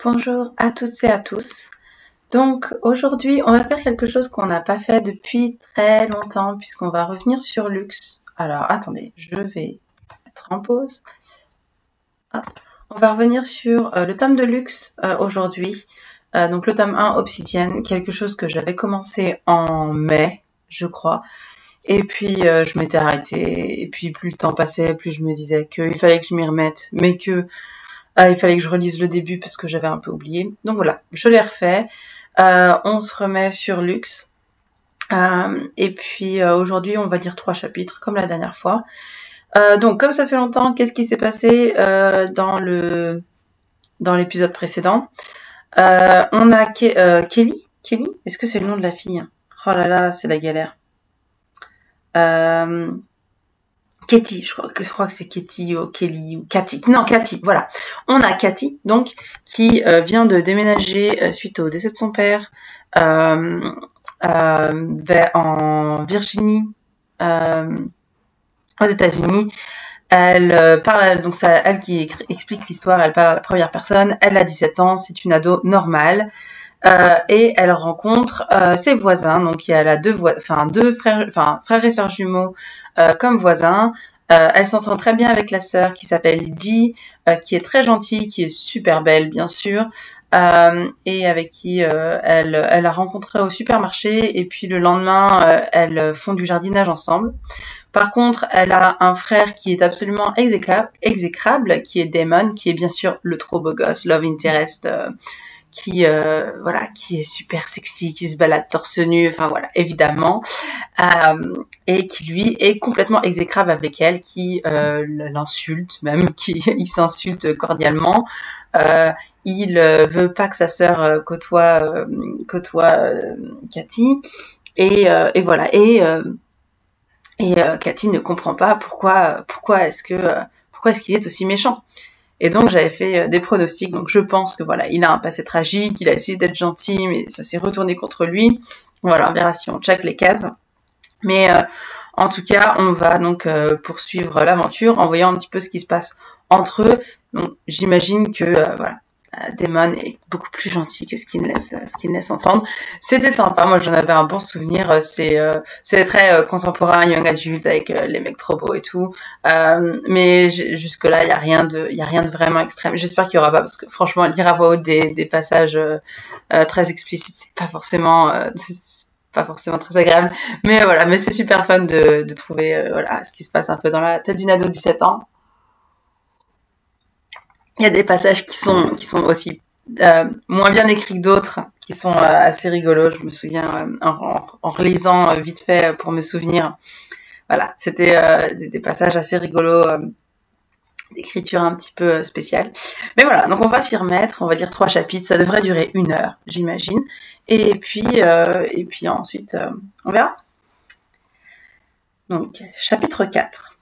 Bonjour à toutes et à tous. Donc aujourd'hui, on va faire quelque chose qu'on n'a pas fait depuis très longtemps puisqu'on va revenir sur Lux. Alors attendez, je vais mettre en pause. Hop. On va revenir sur le tome de Lux aujourd'hui. Donc le tome 1, Obsidienne, quelque chose que j'avais commencé en mai, je crois. Et puis je m'étais arrêtée. Et puis plus le temps passait, plus je me disais qu'il fallait que je m'y remette, mais que il fallait que je relise le début parce que j'avais un peu oublié. Donc voilà, je l'ai refait. On se remet sur Lux. Et puis aujourd'hui, on va lire 3 chapitres comme la dernière fois. Donc comme ça fait longtemps, qu'est-ce qui s'est passé dans l'épisode précédent? On a Kelly. Kelly, est-ce que c'est le nom de la fille? Oh là là, c'est la galère. Katie, je crois que c'est Katie ou Kelly ou Cathy. Non, Cathy, voilà. On a Cathy, donc, qui vient de déménager suite au décès de son père en Virginie, aux États-Unis. Elle parle, donc ça, elle qui explique l'histoire, elle parle à la première personne. Elle a 17 ans, c'est une ado normale. Et elle rencontre ses voisins, donc elle a deux frères et sœurs jumeaux comme voisins. Elle s'entend très bien avec la sœur qui s'appelle Dee, qui est très gentille, qui est super belle bien sûr, et avec qui elle a rencontré au supermarché, et puis le lendemain elles font du jardinage ensemble. Par contre, elle a un frère qui est absolument exécrable, qui est Damon, qui est bien sûr le trop beau gosse, love interest, qui est super sexy, qui se balade torse nu, enfin voilà, évidemment, et qui lui est complètement exécrable avec elle, qui l'insulte même, il s'insulte cordialement. Il veut pas que sa sœur côtoie Cathy, et voilà, et Cathy ne comprend pas pourquoi est-ce qu'il est aussi méchant. Et donc j'avais fait des pronostics, donc je pense que voilà, il a un passé tragique, il a essayé d'être gentil, mais ça s'est retourné contre lui. Voilà, on verra si on check les cases. Mais en tout cas, on va donc poursuivre l'aventure en voyant un petit peu ce qui se passe entre eux. Donc j'imagine que voilà, Damon est beaucoup plus gentil que ce qu'il laisse entendre. C'était sympa, moi j'en avais un bon souvenir. C'est très contemporain, young adulte avec les mecs trop beaux et tout. Mais jusque là, il y a rien de vraiment extrême. J'espère qu'il y aura pas, parce que franchement, lire à voix haute des passages très explicites, c'est pas forcément très agréable. Mais voilà, mais c'est super fun de trouver voilà ce qui se passe un peu dans la tête d'une ado de 17 ans. Il y a des passages qui sont aussi moins bien écrits que d'autres, qui sont assez rigolos. Je me souviens en relisant vite fait pour me souvenir. Voilà, c'était des passages assez rigolos, d'écriture un petit peu spéciale. Mais voilà, donc on va s'y remettre, on va lire 3 chapitres, ça devrait durer 1 heure, j'imagine. Et puis ensuite, on verra. Donc, chapitre 4.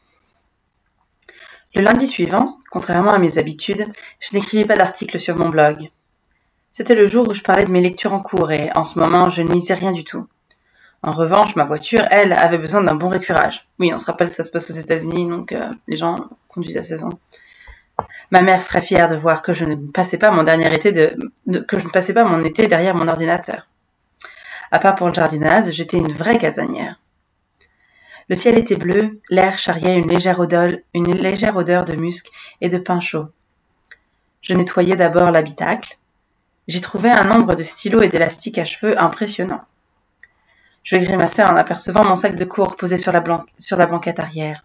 Le lundi suivant, contrairement à mes habitudes, je n'écrivais pas d'article sur mon blog. C'était le jour où je parlais de mes lectures en cours et, en ce moment, je ne lisais rien du tout. En revanche, ma voiture, elle, avait besoin d'un bon récurage. Oui, on se rappelle que ça se passe aux États-Unis, donc les gens conduisent à 16 ans. Ma mère serait fière de voir que je ne passais pas mon été derrière mon ordinateur. À part pour le jardinage, j'étais une vraie casanière. Le ciel était bleu, l'air charriait une légère odeur de musc et de pain chaud. Je nettoyais d'abord l'habitacle. J'y trouvais un nombre de stylos et d'élastiques à cheveux impressionnants. Je grimaçais en apercevant mon sac de cours posé sur la banquette arrière.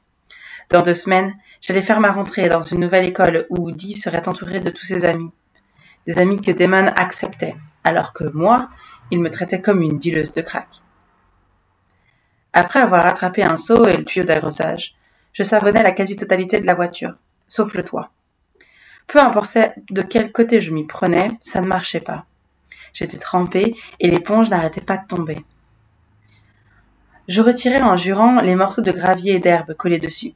Dans 2 semaines, j'allais faire ma rentrée dans une nouvelle école où Dee serait entourée de tous ses amis. Des amis que Damon acceptait, alors que moi, il me traitait comme une dealeuse de crack. Après avoir attrapé un seau et le tuyau d'arrosage, je savonnais la quasi-totalité de la voiture, sauf le toit. Peu importe de quel côté je m'y prenais, ça ne marchait pas. J'étais trempée et l'éponge n'arrêtait pas de tomber. Je retirais en jurant les morceaux de gravier et d'herbe collés dessus.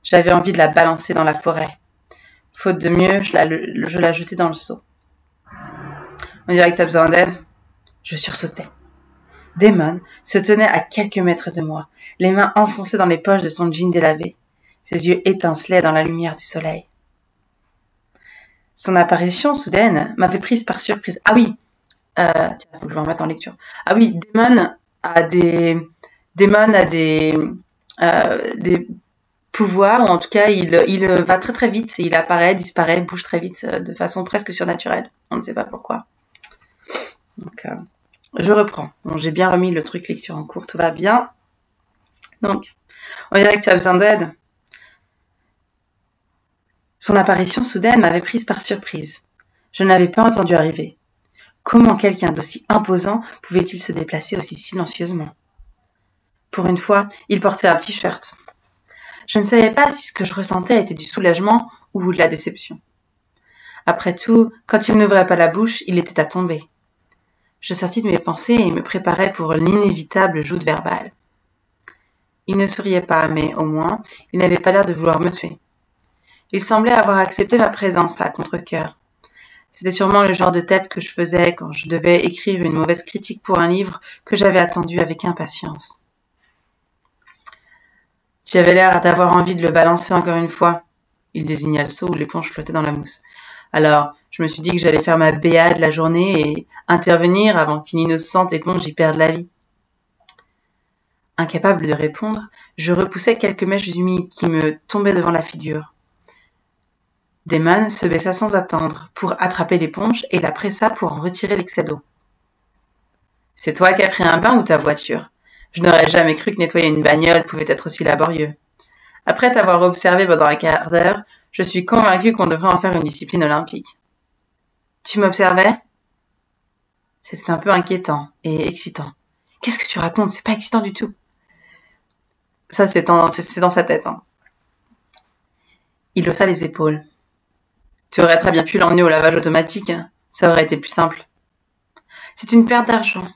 J'avais envie de la balancer dans la forêt. Faute de mieux, je la jetais dans le seau. On dirait que t'as besoin d'aide. Je sursautais. Damon se tenait à quelques mètres de moi, les mains enfoncées dans les poches de son jean délavé. Ses yeux étincelaient dans la lumière du soleil. Son apparition soudaine m'avait prise par surprise. Ah oui, faut que je me remette en lecture. Ah oui, Damon a des pouvoirs, ou en tout cas, il va très très vite. Il apparaît, disparaît, bouge très vite, de façon presque surnaturelle. On ne sait pas pourquoi. Donc, je reprends. Bon, j'ai bien remis le truc lecture en cours, tout va bien. Donc, on dirait que tu as besoin d'aide. Son apparition soudaine m'avait prise par surprise. Je ne l'avais pas entendu arriver. Comment quelqu'un d'aussi imposant pouvait-il se déplacer aussi silencieusement ? Pour une fois, il portait un t-shirt. Je ne savais pas si ce que je ressentais était du soulagement ou de la déception. Après tout, quand il n'ouvrait pas la bouche, il était à tomber. Je sortis de mes pensées et me préparais pour l'inévitable joute verbale. Il ne souriait pas, mais au moins, il n'avait pas l'air de vouloir me tuer. Il semblait avoir accepté ma présence à contre-cœur. C'était sûrement le genre de tête que je faisais quand je devais écrire une mauvaise critique pour un livre que j'avais attendu avec impatience. Tu avais l'air d'avoir envie de le balancer encore une fois. Il désigna le seau où l'éponge flottait dans la mousse. Alors, je me suis dit que j'allais faire ma BA de la journée et intervenir avant qu'une innocente éponge y perde la vie. Incapable de répondre, je repoussais quelques mèches humides qui me tombaient devant la figure. Damon se baissa sans attendre pour attraper l'éponge et la pressa pour en retirer l'excès d'eau. « C'est toi qui as pris un bain ou ta voiture ? Je n'aurais jamais cru que nettoyer une bagnole pouvait être aussi laborieux. Après t'avoir observé pendant un quart d'heure, je suis convaincue qu'on devrait en faire une discipline olympique. » Tu m'observais ? C'était un peu inquiétant et excitant. « Qu'est-ce que tu racontes ? C'est pas excitant du tout. » Ça, c'est dans sa tête. Hein. Il haussa les épaules. Tu aurais très bien pu l'emmener au lavage automatique. Ça aurait été plus simple. C'est une perte d'argent.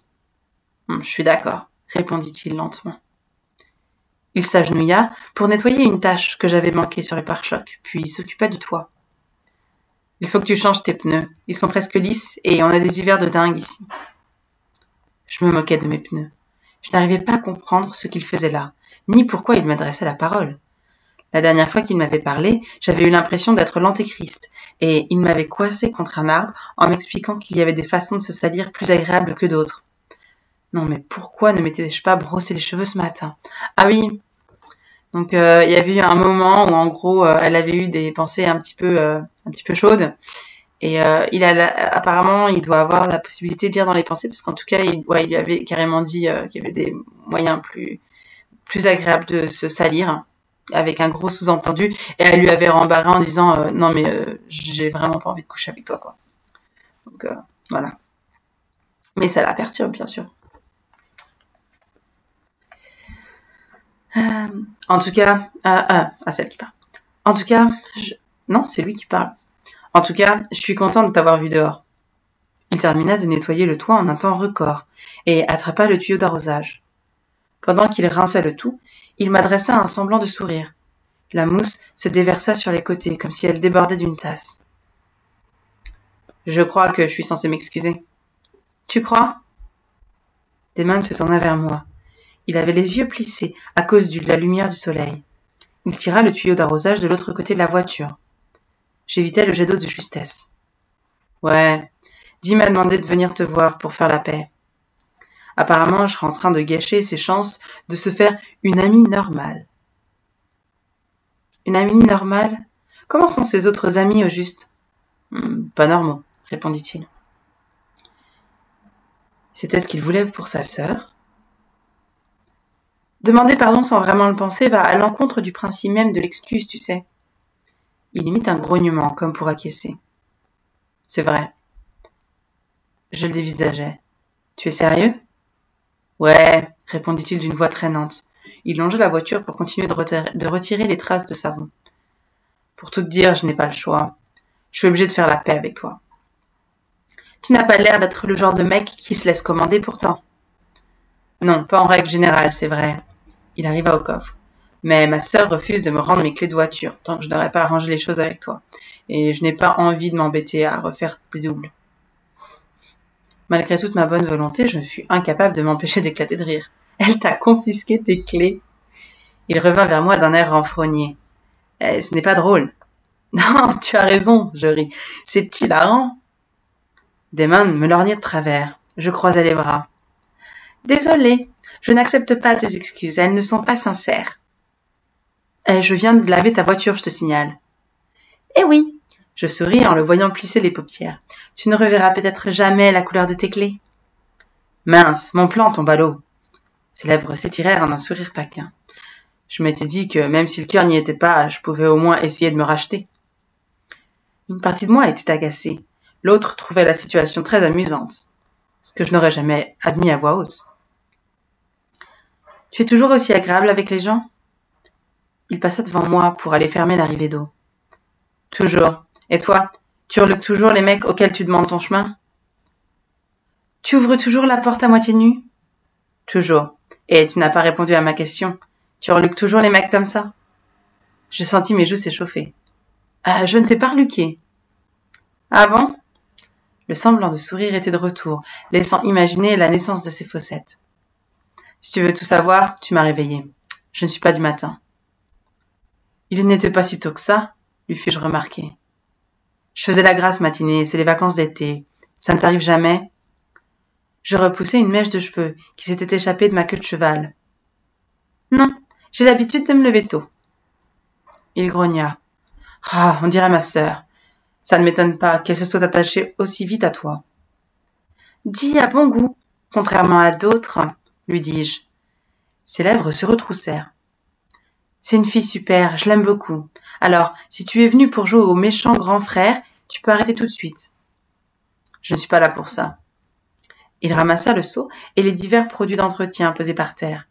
Je suis d'accord, répondit-il lentement. Il s'agenouilla pour nettoyer une tache que j'avais manquée sur le pare-choc, puis s'occupa du toit. Il faut que tu changes tes pneus. Ils sont presque lisses et on a des hivers de dingue ici. Je me moquais de mes pneus. Je n'arrivais pas à comprendre ce qu'il faisait là, ni pourquoi il m'adressait la parole. La dernière fois qu'il m'avait parlé, j'avais eu l'impression d'être l'antéchrist, et il m'avait coincé contre un arbre en m'expliquant qu'il y avait des façons de se salir plus agréables que d'autres. Non mais pourquoi ne m'étais-je pas brossé les cheveux ce matin ? Ah oui, donc il y avait eu un moment où en gros elle avait eu des pensées un petit peu chaudes, et apparemment il doit avoir la possibilité de lire dans les pensées, parce qu'en tout cas il lui avait carrément dit qu'il y avait des moyens plus agréables de se salir, avec un gros sous-entendu, et elle lui avait rembarré en disant non mais j'ai vraiment pas envie de coucher avec toi quoi. Donc voilà. Mais ça la perturbe bien sûr. En tout cas, celle qui parle. En tout cas, non, c'est lui qui parle. En tout cas, je suis content de t'avoir vu dehors. Il termina de nettoyer le toit en un temps record et attrapa le tuyau d'arrosage. Pendant qu'il rinçait le tout, il m'adressa un semblant de sourire. La mousse se déversa sur les côtés comme si elle débordait d'une tasse. Je crois que je suis censé m'excuser. Tu crois ? Damon se tourna vers moi. Il avait les yeux plissés à cause de la lumière du soleil. Il tira le tuyau d'arrosage de l'autre côté de la voiture. J'évitais le jet d'eau de justesse. Ouais, Dee m'a demandé de venir te voir pour faire la paix. Apparemment, je serais en train de gâcher ses chances de se faire une amie normale. Une amie normale ? Comment sont ses autres amis au juste ? Pas normaux, répondit-il. C'était ce qu'il voulait pour sa sœur. Demander pardon sans vraiment le penser va à l'encontre du principe même de l'excuse, tu sais. Il imite un grognement, comme pour acquiescer. C'est vrai. Je le dévisageais. Tu es sérieux ? Ouais, répondit-il d'une voix traînante. Il longeait la voiture pour continuer de retirer les traces de savon. Pour tout te dire, je n'ai pas le choix. Je suis obligé de faire la paix avec toi. Tu n'as pas l'air d'être le genre de mec qui se laisse commander pourtant. Non, pas en règle générale, c'est vrai. Il arriva au coffre. Mais ma sœur refuse de me rendre mes clés de voiture, tant que je n'aurais pas arrangé les choses avec toi. Et je n'ai pas envie de m'embêter à refaire des doubles. Malgré toute ma bonne volonté, je suis incapable de m'empêcher d'éclater de rire. Elle t'a confisqué tes clés. Il revint vers moi d'un air renfrogné. Ce n'est pas drôle. Non, tu as raison, je ris. C'est hilarant. Damon me lorgnait de travers. Je croisais les bras. Désolée, je n'accepte pas tes excuses, elles ne sont pas sincères. Je viens de laver ta voiture, je te signale. Eh oui, je souris en le voyant plisser les paupières. Tu ne reverras peut-être jamais la couleur de tes clés. Mince, mon plan tombe à l'eau. Ses lèvres s'étirèrent en un sourire taquin. Je m'étais dit que même si le cœur n'y était pas, je pouvais au moins essayer de me racheter. Une partie de moi était agacée. L'autre trouvait la situation très amusante. Ce que je n'aurais jamais admis à voix haute. Tu es toujours aussi agréable avec les gens? Il passa devant moi pour aller fermer l'arrivée d'eau. Toujours. Et toi, tu hurles toujours les mecs auxquels tu demandes ton chemin? Tu ouvres toujours la porte à moitié nue? Toujours. Et tu n'as pas répondu à ma question. Tu hurles toujours les mecs comme ça? Je sentis mes joues s'échauffer. Je ne t'ai pas reluqué. Ah bon? Le semblant de sourire était de retour, laissant imaginer la naissance de ses fossettes. Si tu veux tout savoir, tu m'as réveillé. Je ne suis pas du matin. Il n'était pas si tôt que ça, lui fis-je remarquer. Je faisais la grasse matinée, c'est les vacances d'été. Ça ne t'arrive jamais? Je repoussai une mèche de cheveux qui s'était échappée de ma queue de cheval. Non, j'ai l'habitude de me lever tôt. Il grogna. Ah, on dirait ma sœur. Ça ne m'étonne pas qu'elle se soit attachée aussi vite à toi. Dis à bon goût, contrairement à d'autres, lui dis-je. Ses lèvres se retroussèrent. C'est une fille super, je l'aime beaucoup. Alors, si tu es venu pour jouer au méchant grand frère, tu peux arrêter tout de suite. Je ne suis pas là pour ça. Il ramassa le seau et les divers produits d'entretien posés par terre.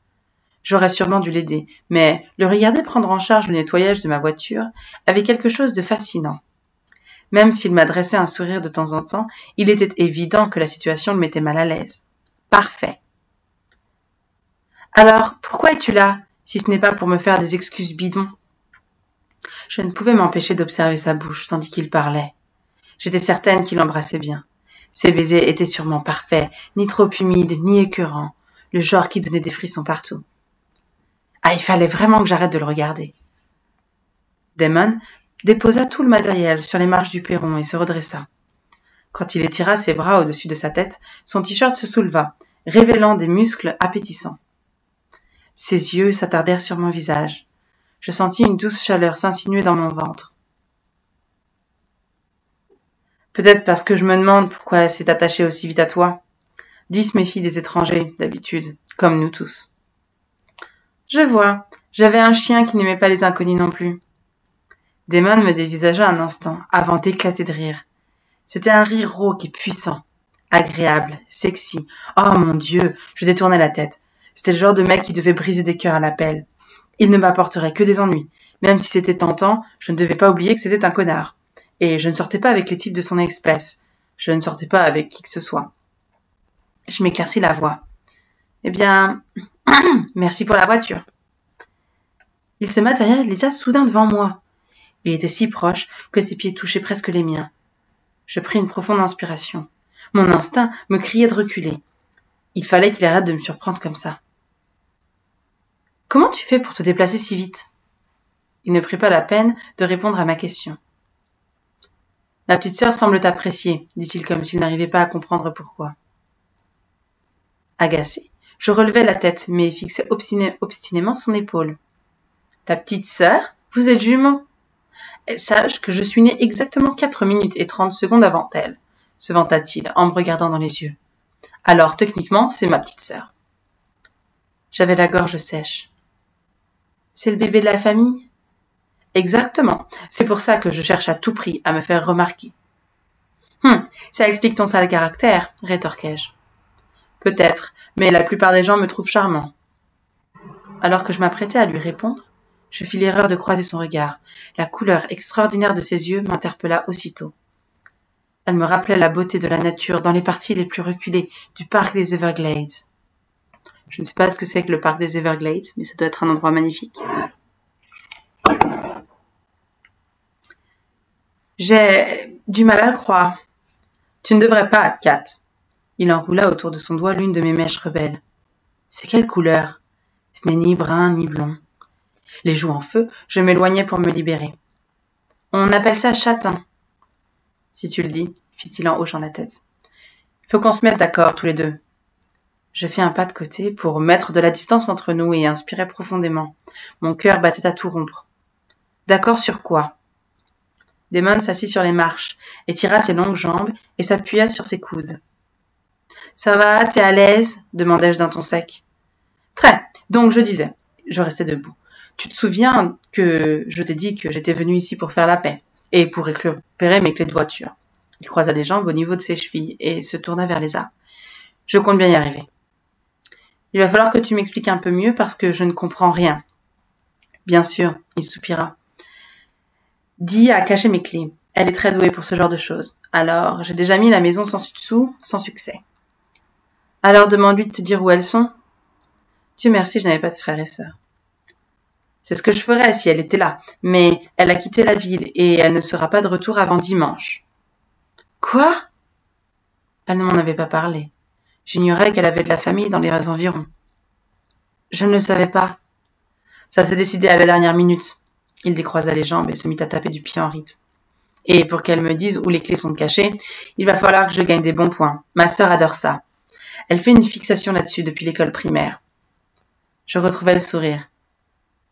J'aurais sûrement dû l'aider, mais le regarder prendre en charge le nettoyage de ma voiture avait quelque chose de fascinant. Même s'il m'adressait un sourire de temps en temps, il était évident que la situation le mettait mal à l'aise. Parfait. Alors, pourquoi es-tu là, si ce n'est pas pour me faire des excuses bidons? Je ne pouvais m'empêcher d'observer sa bouche tandis qu'il parlait. J'étais certaine qu'il embrassait bien. Ses baisers étaient sûrement parfaits, ni trop humides, ni écœurants, le genre qui donnait des frissons partout. Ah, il fallait vraiment que j'arrête de le regarder. Damon déposa tout le matériel sur les marches du perron et se redressa. Quand il étira ses bras au-dessus de sa tête, son t-shirt se souleva, révélant des muscles appétissants. Ses yeux s'attardèrent sur mon visage. Je sentis une douce chaleur s'insinuer dans mon ventre. Peut-être parce que je me demande pourquoi elle s'est attachée aussi vite à toi. 10 méfient des étrangers, d'habitude, comme nous tous. Je vois, j'avais un chien qui n'aimait pas les inconnus non plus. Damon me dévisagea un instant, avant d'éclater de rire. C'était un rire rauque et puissant, agréable, sexy. Oh mon Dieu, je détournai la tête. C'était le genre de mec qui devait briser des cœurs à l'appel. Il ne m'apporterait que des ennuis. Même si c'était tentant, je ne devais pas oublier que c'était un connard. Et je ne sortais pas avec les types de son espèce. Je ne sortais pas avec qui que ce soit. Je m'éclaircis la voix. Eh bien, merci pour la voiture. Il se matérialisa soudain devant moi. Il était si proche que ses pieds touchaient presque les miens. Je pris une profonde inspiration. Mon instinct me criait de reculer. Il fallait qu'il arrête de me surprendre comme ça. Comment tu fais pour te déplacer si vite? Il ne prit pas la peine de répondre à ma question. La petite sœur semble t'apprécier, dit-il comme s'il n'arrivait pas à comprendre pourquoi. Agacé, je relevai la tête, mais fixai obstinément son épaule. Ta petite sœur? Vous êtes jumeaux? Sache que je suis né exactement 4 minutes et 30 secondes avant elle, se vanta-t-il en me regardant dans les yeux. Alors, techniquement, c'est ma petite sœur. J'avais la gorge sèche. C'est le bébé de la famille? Exactement. C'est pour ça que je cherche à tout prix à me faire remarquer. Ça explique ton sale caractère, rétorquai-je. Peut-être, mais la plupart des gens me trouvent charmant. Alors que je m'apprêtais à lui répondre, je fis l'erreur de croiser son regard. La couleur extraordinaire de ses yeux m'interpella aussitôt. Elle me rappelait la beauté de la nature dans les parties les plus reculées du parc des Everglades. Je ne sais pas ce que c'est que le parc des Everglades, mais ça doit être un endroit magnifique. J'ai du mal à le croire. Tu ne devrais pas, Kat. Il enroula autour de son doigt l'une de mes mèches rebelles. C'est quelle couleur? Ce n'est ni brun ni blond. Les joues en feu, je m'éloignai pour me libérer. On appelle ça châtain. Si tu le dis, fit-il en hochant la tête. Il faut qu'on se mette d'accord tous les deux. Je fis un pas de côté pour mettre de la distance entre nous et inspirer profondément. Mon cœur battait à tout rompre. D'accord sur quoi? Damon s'assit sur les marches, étira ses longues jambes et s'appuya sur ses coudes. Ça va, t'es à l'aise? Demandai-je d'un ton sec. Très. Donc je disais, je restais debout. Tu te souviens que je t'ai dit que j'étais venu ici pour faire la paix et pour récupérer mes clés de voiture. Il croisa les jambes au niveau de ses chevilles et se tourna vers les arbres. Je compte bien y arriver. Il va falloir que tu m'expliques un peu mieux parce que je ne comprends rien. Bien sûr, il soupira. Dee a caché mes clés. Elle est très douée pour ce genre de choses. Alors, j'ai déjà mis la maison sans succès. Alors demande-lui de te dire où elles sont. Dieu merci, je n'avais pas de frères et sœurs. C'est ce que je ferais si elle était là, mais elle a quitté la ville et elle ne sera pas de retour avant dimanche. Quoi? Elle ne m'en avait pas parlé. J'ignorais qu'elle avait de la famille dans les environs. Je ne le savais pas. Ça s'est décidé à la dernière minute. Il décroisa les jambes et se mit à taper du pied en rythme. Et pour qu'elle me dise où les clés sont cachées, il va falloir que je gagne des bons points. Ma sœur adore ça. Elle fait une fixation là-dessus depuis l'école primaire. Je retrouvai le sourire.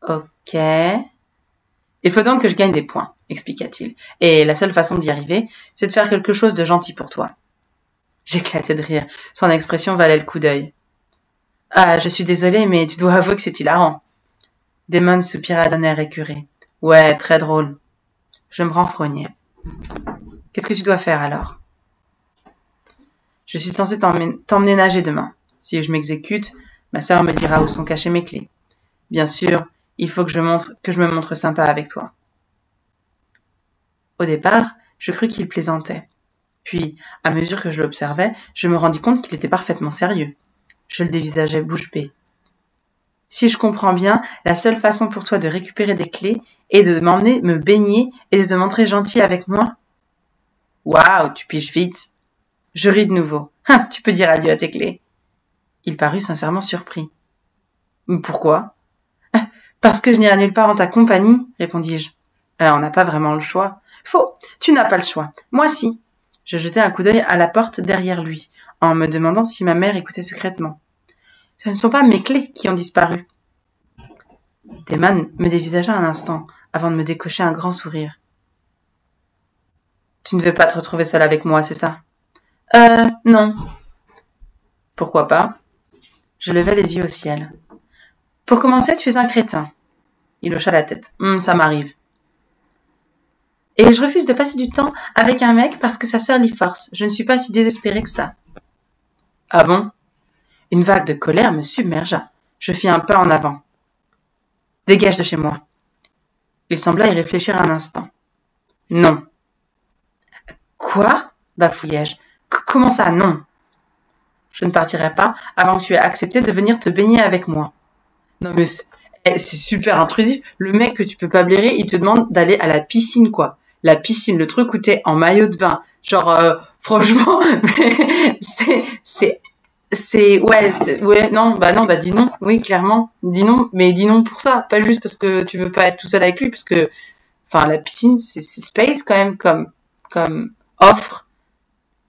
Ok. Il faut donc que je gagne des points, expliqua-t-il. Et la seule façon d'y arriver, c'est de faire quelque chose de gentil pour toi. J'éclatai de rire. Son expression valait le coup d'œil. Ah, je suis désolée, mais tu dois avouer que c'est hilarant. Damon soupira d'un air écœuré. Ouais, très drôle. Je me renfrognai. Qu'est-ce que tu dois faire alors? Je suis censée t'emmener nager demain. Si je m'exécute, ma sœur me dira où sont cachées mes clés. Bien sûr, il faut que je me montre sympa avec toi. Au départ, je crus qu'il plaisantait. Puis, à mesure que je l'observais, je me rendis compte qu'il était parfaitement sérieux. Je le dévisageais bouche bée. Si je comprends bien, la seule façon pour toi de récupérer des clés est de m'emmener me baigner et de te montrer gentil avec moi? Waouh, tu piges vite. Je ris de nouveau. Tu peux dire adieu à tes clés. Il parut sincèrement surpris. Pourquoi? Parce que je n'irai nulle part en ta compagnie, répondis-je. On n'a pas vraiment le choix. Faux, tu n'as pas le choix. Moi si. Je jetai un coup d'œil à la porte derrière lui, en me demandant si ma mère écoutait secrètement. Ce ne sont pas mes clés qui ont disparu. Damon me dévisagea un instant, avant de me décocher un grand sourire. Tu ne veux pas te retrouver seule avec moi, c'est ça? Non. Pourquoi pas? Je levai les yeux au ciel. Pour commencer, tu es un crétin. Il hocha la tête. Ça m'arrive. Et je refuse de passer du temps avec un mec parce que sa sœur l'y force. Je ne suis pas si désespérée que ça. Ah bon? Une vague de colère me submergea. Je fis un pas en avant. Dégage de chez moi. Il sembla y réfléchir un instant. Non. Quoi? Bafouillai-je. Comment ça, non? Je ne partirai pas avant que tu aies accepté de venir te baigner avec moi. Non mais c'est super intrusif. Le mec que tu peux pas blairer, il te demande d'aller à la piscine, quoi. La piscine, le truc où t'es en maillot de bain. Genre, franchement, dis non. Oui, clairement, dis non. Mais dis non pour ça, pas juste parce que tu veux pas être tout seul avec lui, parce que, enfin, la piscine, c'est space quand même comme offre,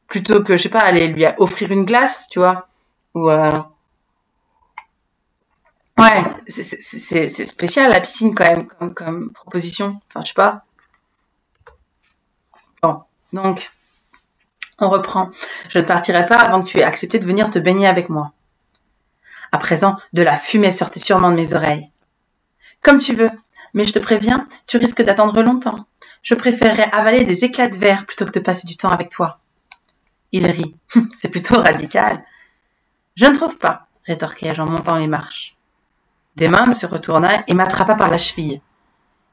plutôt que, je sais pas, aller lui offrir une glace, tu vois, ou ouais, c'est spécial la piscine quand même comme proposition. Enfin, je sais pas. Bon, donc on reprend. Je ne partirai pas avant que tu aies accepté de venir te baigner avec moi. À présent, de la fumée sortait sûrement de mes oreilles. Comme tu veux, mais je te préviens, tu risques d'attendre longtemps. Je préférerais avaler des éclats de verre plutôt que de passer du temps avec toi. Il rit. C'est plutôt radical. Je ne trouve pas, rétorquai-je en montant les marches. Damon se retourna et m'attrapa par la cheville.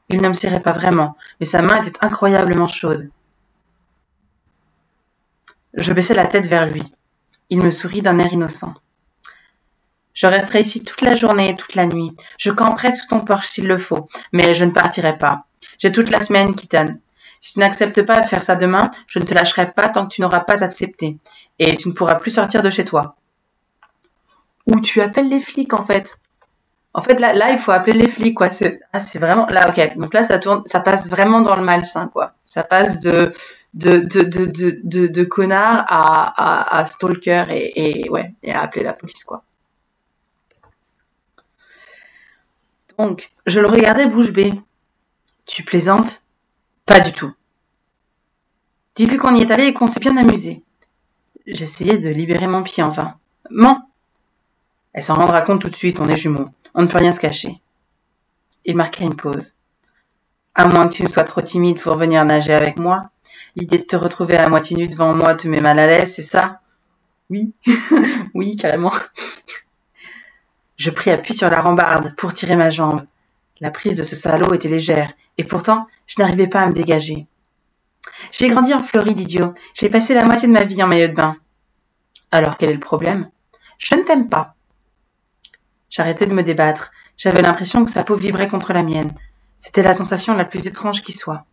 Il ne me serrait pas vraiment, mais sa main était incroyablement chaude. Je baissai la tête vers lui. Il me sourit d'un air innocent. Je resterai ici toute la journée et toute la nuit. Je camperai sous ton porche s'il le faut, mais je ne partirai pas. J'ai toute la semaine, Keaton. Si tu n'acceptes pas de faire ça demain, je ne te lâcherai pas tant que tu n'auras pas accepté. Et tu ne pourras plus sortir de chez toi. Ou tu appelles les flics, en fait. En fait, là, il faut appeler les flics, quoi. C'est vraiment, là, ok. Donc là, ça passe vraiment dans le malsain, quoi. Ça passe de connard à stalker et à appeler la police, quoi. Donc, je le regardais bouche bée. Tu plaisantes? Pas du tout. Dis-lui qu'on y est allé et qu'on s'est bien amusé. J'essayais de libérer mon pied, enfin. Mens! Elle s'en rendra compte tout de suite, on est jumeaux. On ne peut rien se cacher. Il marqua une pause. À moins que tu ne sois trop timide pour venir nager avec moi. L'idée de te retrouver à moitié nue devant moi te met mal à l'aise, c'est ça? Oui. Oui, carrément. Je pris appui sur la rambarde pour tirer ma jambe. La prise de ce salaud était légère, et pourtant, je n'arrivais pas à me dégager. J'ai grandi en Floride, idiot. J'ai passé la moitié de ma vie en maillot de bain. Alors quel est le problème? Je ne t'aime pas. J'arrêtais de me débattre. J'avais l'impression que sa peau vibrait contre la mienne. C'était la sensation la plus étrange qui soit.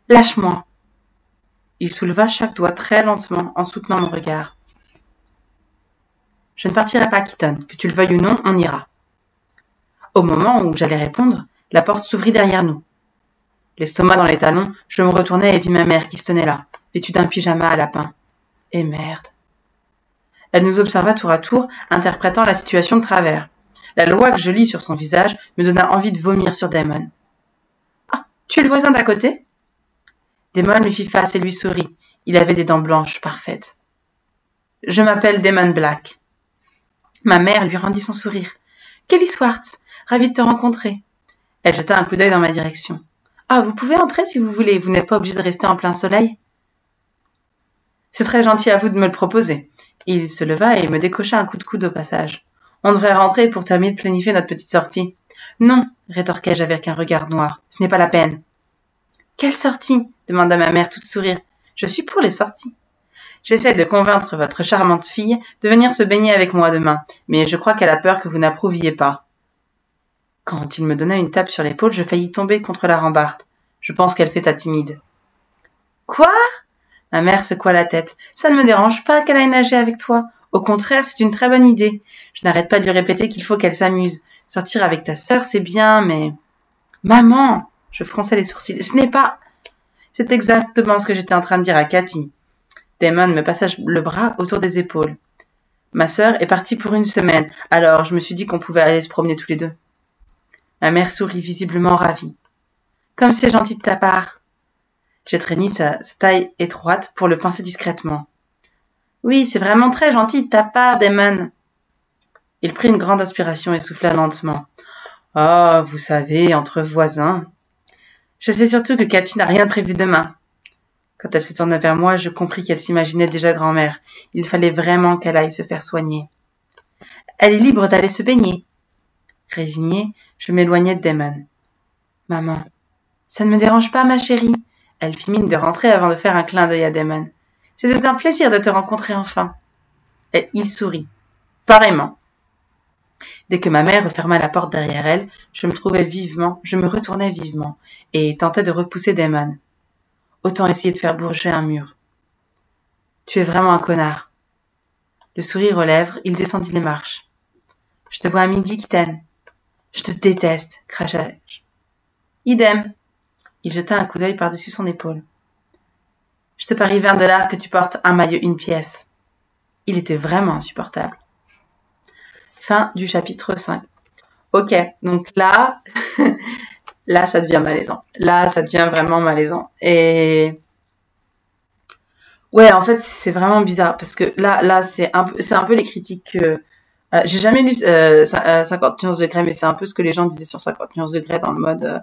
Lâche-moi. Il souleva chaque doigt très lentement en soutenant mon regard. Je ne partirai pas, Keaton. Que tu le veuilles ou non, on ira. Au moment où j'allais répondre, la porte s'ouvrit derrière nous. L'estomac dans les talons, je me retournai et vis ma mère qui se tenait là, vêtue d'un pyjama à lapin. Et merde. Elle nous observa tour à tour, interprétant la situation de travers. La loi que je lis sur son visage me donna envie de vomir sur Damon. « Ah, tu es le voisin d'à côté ?» Damon lui fit face et lui sourit. Il avait des dents blanches parfaites. « Je m'appelle Damon Black. » Ma mère lui rendit son sourire. « Kelly Swartz, ravie de te rencontrer. » Elle jeta un coup d'œil dans ma direction. « Ah, vous pouvez entrer si vous voulez, vous n'êtes pas obligé de rester en plein soleil. » C'est très gentil à vous de me le proposer. Il se leva et me décocha un coup de coude au passage. On devrait rentrer pour terminer de planifier notre petite sortie. Non, rétorquai-je avec un regard noir. Ce n'est pas la peine. Quelle sortie? Demanda ma mère toute sourire. Je suis pour les sorties. J'essaie de convaincre votre charmante fille de venir se baigner avec moi demain, mais je crois qu'elle a peur que vous n'approuviez pas. Quand il me donna une tape sur l'épaule, je faillis tomber contre la rambarde. Je pense qu'elle fait ta timide. Quoi? Ma mère secoua la tête. Ça ne me dérange pas qu'elle aille nager avec toi. Au contraire, c'est une très bonne idée. Je n'arrête pas de lui répéter qu'il faut qu'elle s'amuse. Sortir avec ta sœur, c'est bien, mais... Maman! Je fronçais les sourcils. Ce n'est pas... C'est exactement ce que j'étais en train de dire à Cathy. Damon me passa le bras autour des épaules. Ma sœur est partie pour une semaine, alors je me suis dit qu'on pouvait aller se promener tous les deux. Ma mère sourit visiblement ravie. Comme c'est gentil de ta part. J'étreignis sa taille étroite pour le pincer discrètement. Oui, c'est vraiment très gentil de ta part, Damon. Il prit une grande inspiration et souffla lentement. Ah, vous savez, entre voisins. Je sais surtout que Cathy n'a rien prévu demain. Quand elle se tourna vers moi, je compris qu'elle s'imaginait déjà grand-mère. Il fallait vraiment qu'elle aille se faire soigner. Elle est libre d'aller se baigner. Résignée, je m'éloignai de Damon. Maman, ça ne me dérange pas, ma chérie. Elle fit mine de rentrer avant de faire un clin d'œil à Damon. C'était un plaisir de te rencontrer enfin. Et il sourit. Pareillement. Dès que ma mère referma la porte derrière elle, je me retournai vivement, et tentais de repousser Damon. Autant essayer de faire bouger un mur. Tu es vraiment un connard. Le sourire aux lèvres, il descendit les marches. Je te vois à midi, Keaton. Je te déteste, crachai-je. Idem. Il jeta un coup d'œil par-dessus son épaule. Je te parie $20 que tu portes un maillot une pièce. Il était vraiment insupportable. Fin du chapitre 5. Ok, donc là, là ça devient malaisant. Là, ça devient vraiment malaisant. Et ouais, en fait, c'est vraiment bizarre parce que là, c'est un peu les critiques que j'ai jamais lu 50 nuances degrés, mais c'est un peu ce que les gens disaient sur 50 nuances degrés dans le mode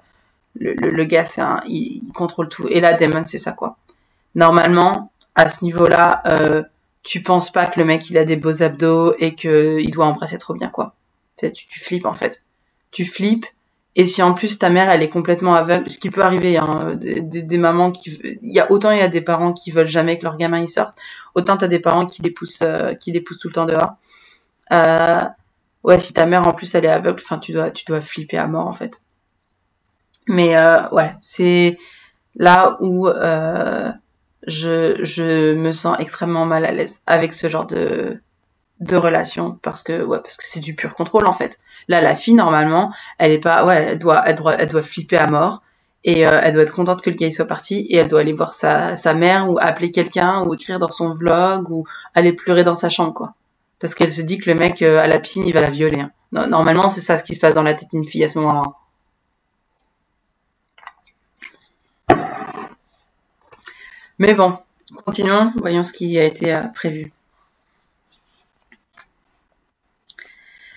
le gars, il contrôle tout. Et là, Damon, c'est ça quoi. Normalement, à ce niveau-là, tu penses pas que le mec il a des beaux abdos et que il doit embrasser trop bien quoi. Tu flippes en fait. Tu flippes. Et si en plus ta mère elle est complètement aveugle, ce qui peut arriver, hein, des mamans il y a des parents qui veulent jamais que leur gamin y sorte, autant t'as des parents qui les poussent tout le temps dehors. Ouais, si ta mère en plus elle est aveugle, enfin tu dois flipper à mort en fait. Mais ouais, c'est là où je me sens extrêmement mal à l'aise avec ce genre de de relation parce que c'est du pur contrôle en fait. Là, la fille normalement, elle est pas, elle doit flipper à mort et elle doit être contente que le gars il soit parti et elle doit aller voir sa mère ou appeler quelqu'un ou écrire dans son vlog ou aller pleurer dans sa chambre quoi. Parce qu'elle se dit que le mec à la piscine il va la violer. Hein. Normalement c'est ça ce qui se passe dans la tête d'une fille à ce moment-là. Mais bon, continuons, voyons ce qui a été prévu.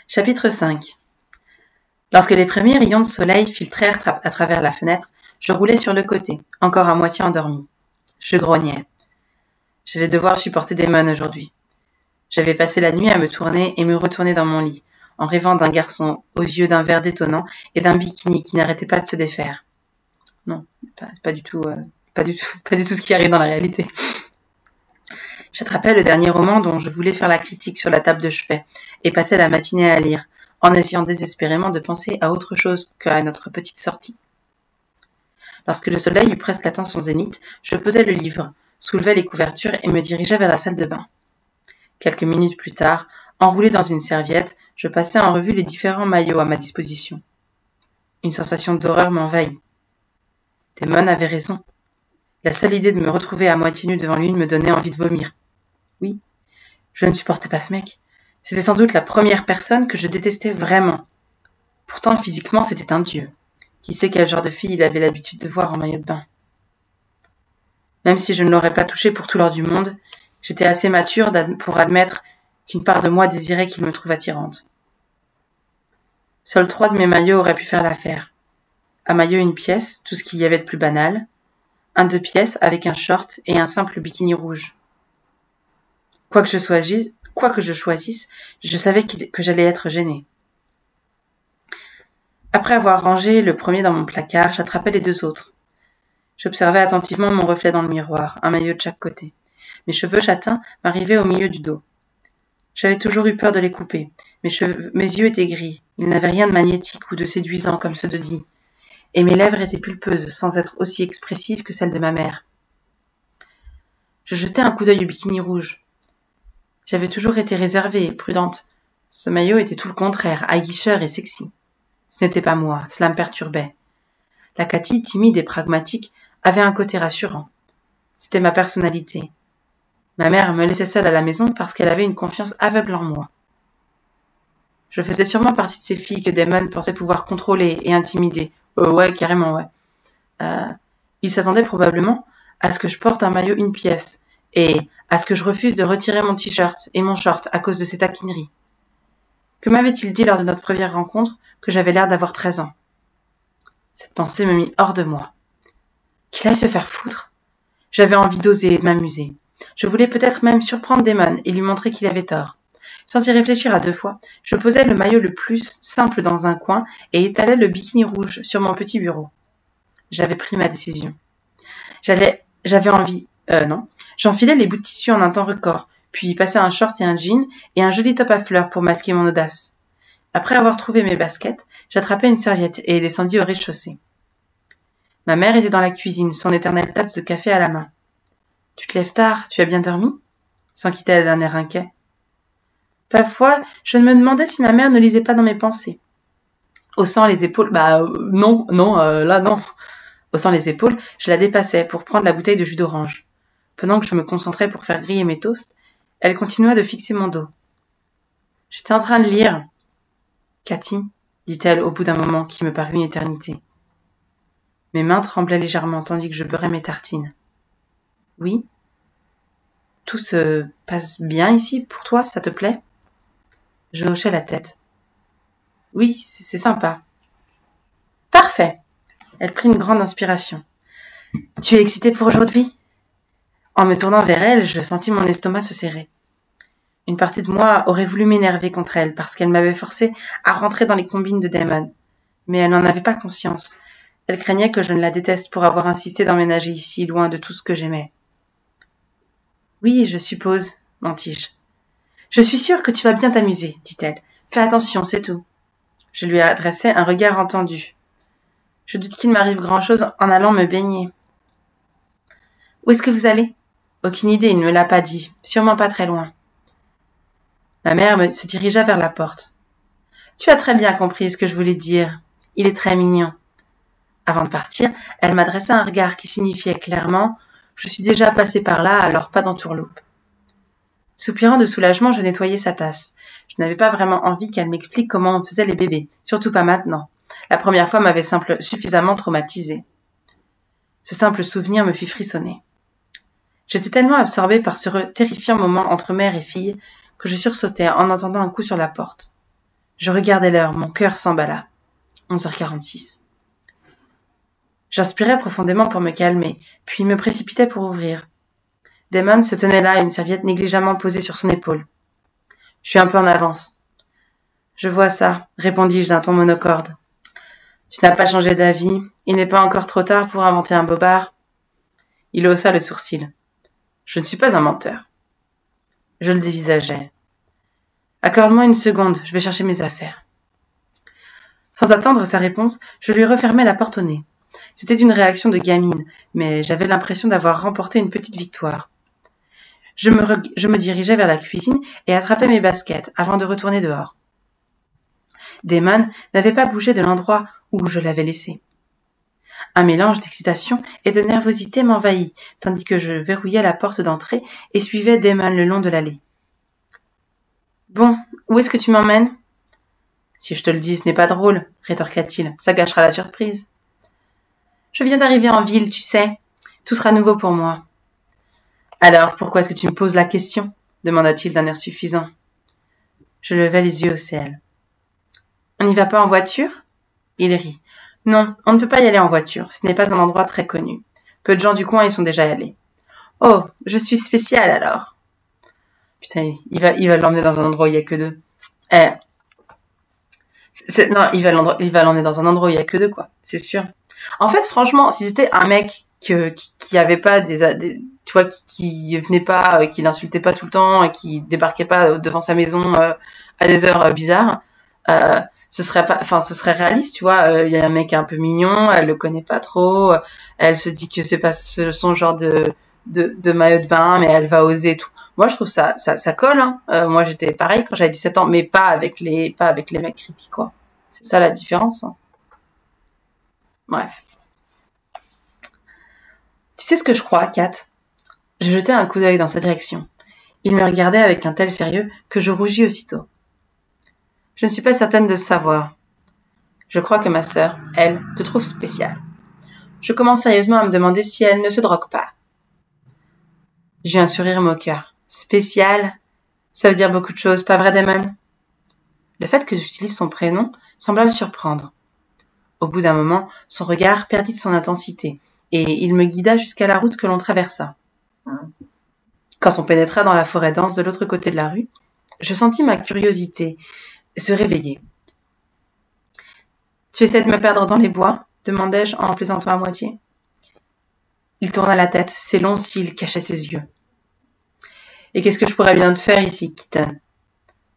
Chapitre 5. Lorsque les premiers rayons de soleil filtrèrent à travers la fenêtre, je roulais sur le côté, encore à moitié endormi. Je grognais. J'allais devoir supporter Damon aujourd'hui. J'avais passé la nuit à me tourner et me retourner dans mon lit, en rêvant d'un garçon aux yeux d'un vert détonnant et d'un bikini qui n'arrêtait pas de se défaire. Non, pas du tout ce qui arrive dans la réalité. J'attrapais le dernier roman dont je voulais faire la critique sur la table de chevet et passais la matinée à lire, en essayant désespérément de penser à autre chose qu'à notre petite sortie. Lorsque le soleil eut presque atteint son zénith, je posais le livre, soulevais les couvertures et me dirigeais vers la salle de bain. Quelques minutes plus tard, enroulé dans une serviette, je passais en revue les différents maillots à ma disposition. Une sensation d'horreur m'envahit. Damon avait raison. La seule idée de me retrouver à moitié nue devant lui me donnait envie de vomir. Oui, je ne supportais pas ce mec. C'était sans doute la première personne que je détestais vraiment. Pourtant, physiquement, c'était un dieu. Qui sait quel genre de fille il avait l'habitude de voir en maillot de bain. Même si je ne l'aurais pas touché pour tout l'or du monde, j'étais assez mature pour admettre qu'une part de moi désirait qu'il me trouve attirante. Seuls 3 de mes maillots auraient pu faire l'affaire. Un maillot une pièce, tout ce qu'il y avait de plus banal. Un 2 pièces avec un short et un simple bikini rouge. Quoi que je choisisse, je savais que j'allais être gênée. Après avoir rangé le premier dans mon placard, j'attrapais les 2 autres. J'observais attentivement mon reflet dans le miroir, un maillot de chaque côté. Mes cheveux châtains m'arrivaient au milieu du dos. J'avais toujours eu peur de les couper. Mes yeux étaient gris. Ils n'avaient rien de magnétique ou de séduisant comme ceux de Dee. Et mes lèvres étaient pulpeuses, sans être aussi expressives que celles de ma mère. Je jetai un coup d'œil au bikini rouge. J'avais toujours été réservée et prudente. Ce maillot était tout le contraire, aguicheur et sexy. Ce n'était pas moi, cela me perturbait. La Cathy, timide et pragmatique, avait un côté rassurant. C'était ma personnalité. Ma mère me laissait seule à la maison parce qu'elle avait une confiance aveugle en moi. Je faisais sûrement partie de ces filles que Damon pensait pouvoir contrôler et intimider. Ouais, carrément, ouais. Il s'attendait probablement à ce que je porte un maillot une pièce et à ce que je refuse de retirer mon t-shirt et mon short à cause de ses taquineries. Que m'avait-il dit lors de notre première rencontre que j'avais l'air d'avoir 13 ans? Cette pensée me mit hors de moi. Qu'il aille se faire foutre. J'avais envie d'oser et de m'amuser. Je voulais peut-être même surprendre Damon et lui montrer qu'il avait tort. Sans y réfléchir à 2 fois, je posais le maillot le plus simple dans un coin et étalais le bikini rouge sur mon petit bureau. J'avais pris ma décision. J'enfilais les bouts de tissu en un temps record, puis passais un short et un jean et un joli top à fleurs pour masquer mon audace. Après avoir trouvé mes baskets, j'attrapai une serviette et descendis au rez-de-chaussée. Ma mère était dans la cuisine, son éternelle tasse de café à la main. « Tu te lèves tard, tu as bien dormi ?» s'enquit-elle d'un air inquiet. Parfois, je me demandais si ma mère ne lisait pas dans mes pensées. Haussant les épaules, non. Haussant les épaules, je la dépassais pour prendre la bouteille de jus d'orange. Pendant que je me concentrais pour faire griller mes toasts, elle continua de fixer mon dos. J'étais en train de lire. Cathy, dit-elle au bout d'un moment qui me parut une éternité. Mes mains tremblaient légèrement tandis que je beurrais mes tartines. Oui? Tout se passe bien ici pour toi, ça te plaît? Je hochais la tête. Oui, c'est sympa. Parfait. Elle prit une grande inspiration. Tu es excitée pour aujourd'hui? En me tournant vers elle, je sentis mon estomac se serrer. Une partie de moi aurait voulu m'énerver contre elle parce qu'elle m'avait forcé à rentrer dans les combines de Damon. Mais elle n'en avait pas conscience. Elle craignait que je ne la déteste pour avoir insisté d'emménager ici, loin de tout ce que j'aimais. Oui, je suppose, mentis-je. Je suis sûre que tu vas bien t'amuser, dit-elle. Fais attention, c'est tout. Je lui adressai un regard entendu. Je doute qu'il m'arrive grand-chose en allant me baigner. Où est-ce que vous allez? Aucune idée, il ne me l'a pas dit. Sûrement pas très loin. Ma mère se dirigea vers la porte. « Tu as très bien compris ce que je voulais dire. Il est très mignon. » Avant de partir, elle m'adressa un regard qui signifiait clairement « Je suis déjà passée par là, alors pas d'entourloupe. » Soupirant de soulagement, je nettoyai sa tasse. Je n'avais pas vraiment envie qu'elle m'explique comment on faisait les bébés, surtout pas maintenant. La première fois m'avait suffisamment traumatisée. Ce simple souvenir me fit frissonner. J'étais tellement absorbée par ce terrifiant moment entre mère et fille que je sursautai en entendant un coup sur la porte. Je regardai l'heure, mon cœur s'emballa. 11h46. J'inspirai profondément pour me calmer, puis me précipitai pour ouvrir. Damon se tenait là, une serviette négligemment posée sur son épaule. « Je suis un peu en avance. »« Je vois ça, » répondis-je d'un ton monocorde. « Tu n'as pas changé d'avis. Il n'est pas encore trop tard pour inventer un bobard. » Il haussa le sourcil. « Je ne suis pas un menteur. » Je le dévisageai. « Accorde-moi une seconde, je vais chercher mes affaires. » Sans attendre sa réponse, je lui refermai la porte au nez. C'était une réaction de gamine, mais j'avais l'impression d'avoir remporté une petite victoire. Je me dirigeai vers la cuisine et attrapai mes baskets avant de retourner dehors. Damon n'avait pas bougé de l'endroit où je l'avais laissé. Un mélange d'excitation et de nervosité m'envahit, tandis que je verrouillais la porte d'entrée et suivais Damon le long de l'allée. « Bon, où est-ce que tu m'emmènes ?»« Si je te le dis, ce n'est pas drôle, » rétorqua-t-il, « ça gâchera la surprise. »« Je viens d'arriver en ville, tu sais. Tout sera nouveau pour moi. »« Alors, pourquoi est-ce que tu me poses la question ?» demanda-t-il d'un air suffisant. Je levai les yeux au ciel. « On n'y va pas en voiture ?» Il rit. « Non, on ne peut pas y aller en voiture. Ce n'est pas un endroit très connu. Peu de gens du coin y sont déjà allés. »« Oh, je suis spéciale alors. » Putain, il va l'emmener dans un endroit où il y a que deux. Non, il va l'emmener dans un endroit où il y a que deux, quoi. C'est sûr. En fait, franchement, si c'était un mec qui avait pas tu vois, qui venait pas, qui l'insultait pas tout le temps et qui débarquait pas devant sa maison à des heures bizarres, ce serait réaliste, tu vois. Il y a un mec un peu mignon, elle le connaît pas trop, elle se dit que c'est pas son genre de maillot de bain, mais elle va oser tout. Moi, je trouve ça colle, hein. Moi, j'étais pareil quand j'avais 17 ans, mais pas avec les mecs creepy, quoi. C'est ça la différence, hein. Bref. Tu sais ce que je crois, Kat? Je jetai un coup d'œil dans sa direction. Il me regardait avec un tel sérieux que je rougis aussitôt. Je ne suis pas certaine de savoir. Je crois que ma sœur, elle, te trouve spéciale. Je commence sérieusement à me demander si elle ne se drogue pas. J'ai un sourire moqueur. Spécial? Ça veut dire beaucoup de choses, pas vrai, Damon? Le fait que j'utilise son prénom sembla le surprendre. Au bout d'un moment, son regard perdit de son intensité, et il me guida jusqu'à la route que l'on traversa. Quand on pénétra dans la forêt dense de l'autre côté de la rue, je sentis ma curiosité se réveiller. « Tu essaies de me perdre dans les bois ?» demandai-je en plaisantant à moitié. Il tourna la tête, ses longs cils cachaient ses yeux. « Et qu'est-ce que je pourrais bien te faire ici, Kitten ?»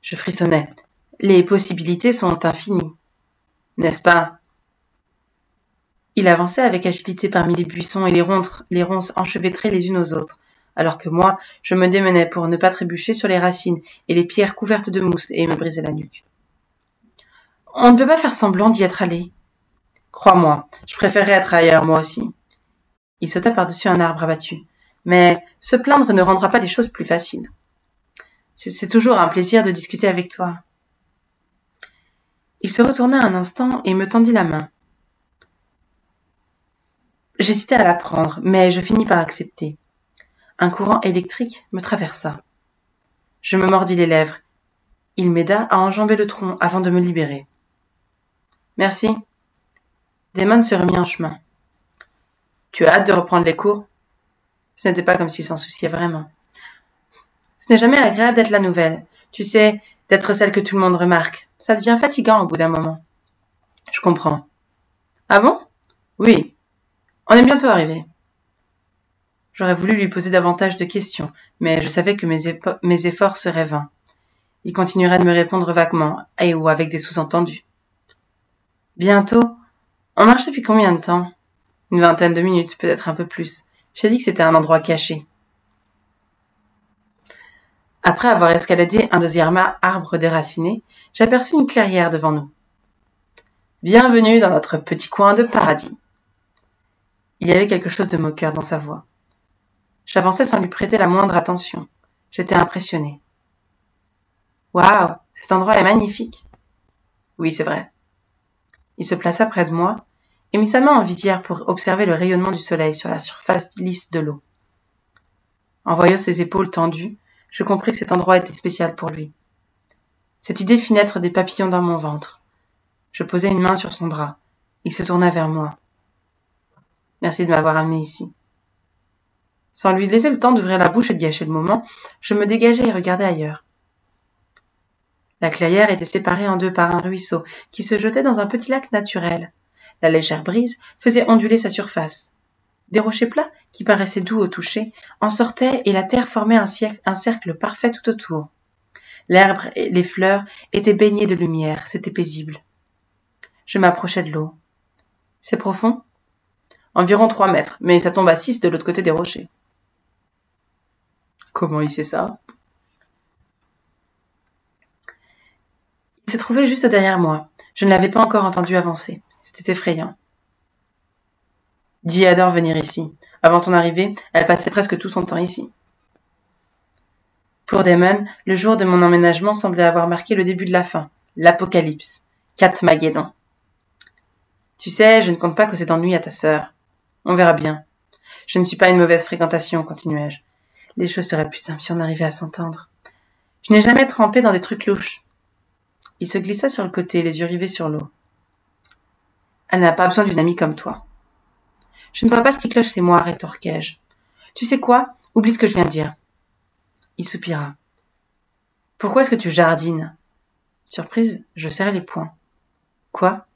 Je frissonnais. Les possibilités sont infinies. N'est-ce pas? Il avançait avec agilité parmi les buissons et les ronces enchevêtrées les unes aux autres, alors que moi, je me démenais pour ne pas trébucher sur les racines et les pierres couvertes de mousse et me briser la nuque. On ne peut pas faire semblant d'y être allé. Crois-moi, je préférerais être ailleurs, moi aussi. Il sauta par-dessus un arbre abattu. Mais se plaindre ne rendra pas les choses plus faciles. C'est toujours un plaisir de discuter avec toi. Il se retourna un instant et me tendit la main. J'hésitais à la prendre, mais je finis par accepter. Un courant électrique me traversa. Je me mordis les lèvres. Il m'aida à enjamber le tronc avant de me libérer. Merci. Damon se remit en chemin. Tu as hâte de reprendre les cours? Ce n'était pas comme s'il s'en souciait vraiment. Ce n'est jamais agréable d'être la nouvelle. Tu sais, d'être celle que tout le monde remarque. Ça devient fatigant au bout d'un moment. Je comprends. Ah bon? Oui. On est bientôt arrivé. J'aurais voulu lui poser davantage de questions, mais je savais que mes efforts seraient vains. Il continuerait de me répondre vaguement, et ou avec des sous-entendus. Bientôt? On marche depuis combien de temps? Une vingtaine de minutes, peut-être un peu plus. J'ai dit que c'était un endroit caché. Après avoir escaladé un deuxième arbre déraciné, j'aperçus une clairière devant nous. Bienvenue dans notre petit coin de paradis. Il y avait quelque chose de moqueur dans sa voix. J'avançais sans lui prêter la moindre attention. J'étais impressionnée. Waouh, cet endroit est magnifique. Oui, c'est vrai. Il se plaça près de moi et mit sa main en visière pour observer le rayonnement du soleil sur la surface lisse de l'eau. En voyant ses épaules tendues, je compris que cet endroit était spécial pour lui. Cette idée fit naître des papillons dans mon ventre. Je posai une main sur son bras. Il se tourna vers moi. Merci de m'avoir amené ici. Sans lui laisser le temps d'ouvrir la bouche et de gâcher le moment, je me dégageai et regardai ailleurs. La clairière était séparée en deux par un ruisseau qui se jetait dans un petit lac naturel. La légère brise faisait onduler sa surface. Des rochers plats, qui paraissaient doux au toucher, en sortaient et la terre formait un cercle parfait tout autour. L'herbe et les fleurs étaient baignés de lumière, c'était paisible. Je m'approchai de l'eau. C'est profond ? Environ 3 mètres, mais ça tombe à 6 de l'autre côté des rochers. Comment il sait ça ? Il se trouvait juste derrière moi. Je ne l'avais pas encore entendu avancer. C'était effrayant. Dee adore venir ici. Avant ton arrivée, elle passait presque tout son temps ici. Pour Damon, le jour de mon emménagement semblait avoir marqué le début de la fin, l'apocalypse, Catmageddon. Tu sais, je ne compte pas causer d'ennui à ta sœur. On verra bien. Je ne suis pas une mauvaise fréquentation, continuai-je. Les choses seraient plus simples si on arrivait à s'entendre. Je n'ai jamais trempé dans des trucs louches. Il se glissa sur le côté, les yeux rivés sur l'eau. Elle n'a pas besoin d'une amie comme toi. Je ne vois pas ce qui cloche, c'est moi, rétorquai-je. Tu sais quoi ? Oublie ce que je viens de dire. Il soupira. Pourquoi est-ce que tu jardines ? Surprise, je serrai les poings. Quoi ?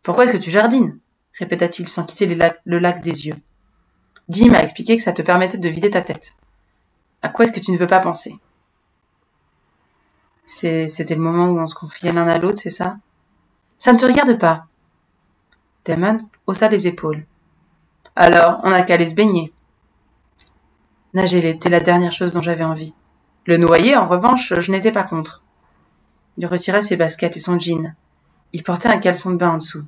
Pourquoi est-ce que tu jardines ? Répéta-t-il sans quitter le lac des yeux. Dee m'a expliqué que ça te permettait de vider ta tête. À quoi est-ce que tu ne veux pas penser ? C'était le moment où on se confiait l'un à l'autre, c'est ça ? Ça ne te regarde pas. Damon haussa les épaules. Alors, on n'a qu'à aller se baigner. Nager était la dernière chose dont j'avais envie. Le noyer, en revanche, je n'étais pas contre. Il retira ses baskets et son jean. Il portait un caleçon de bain en dessous.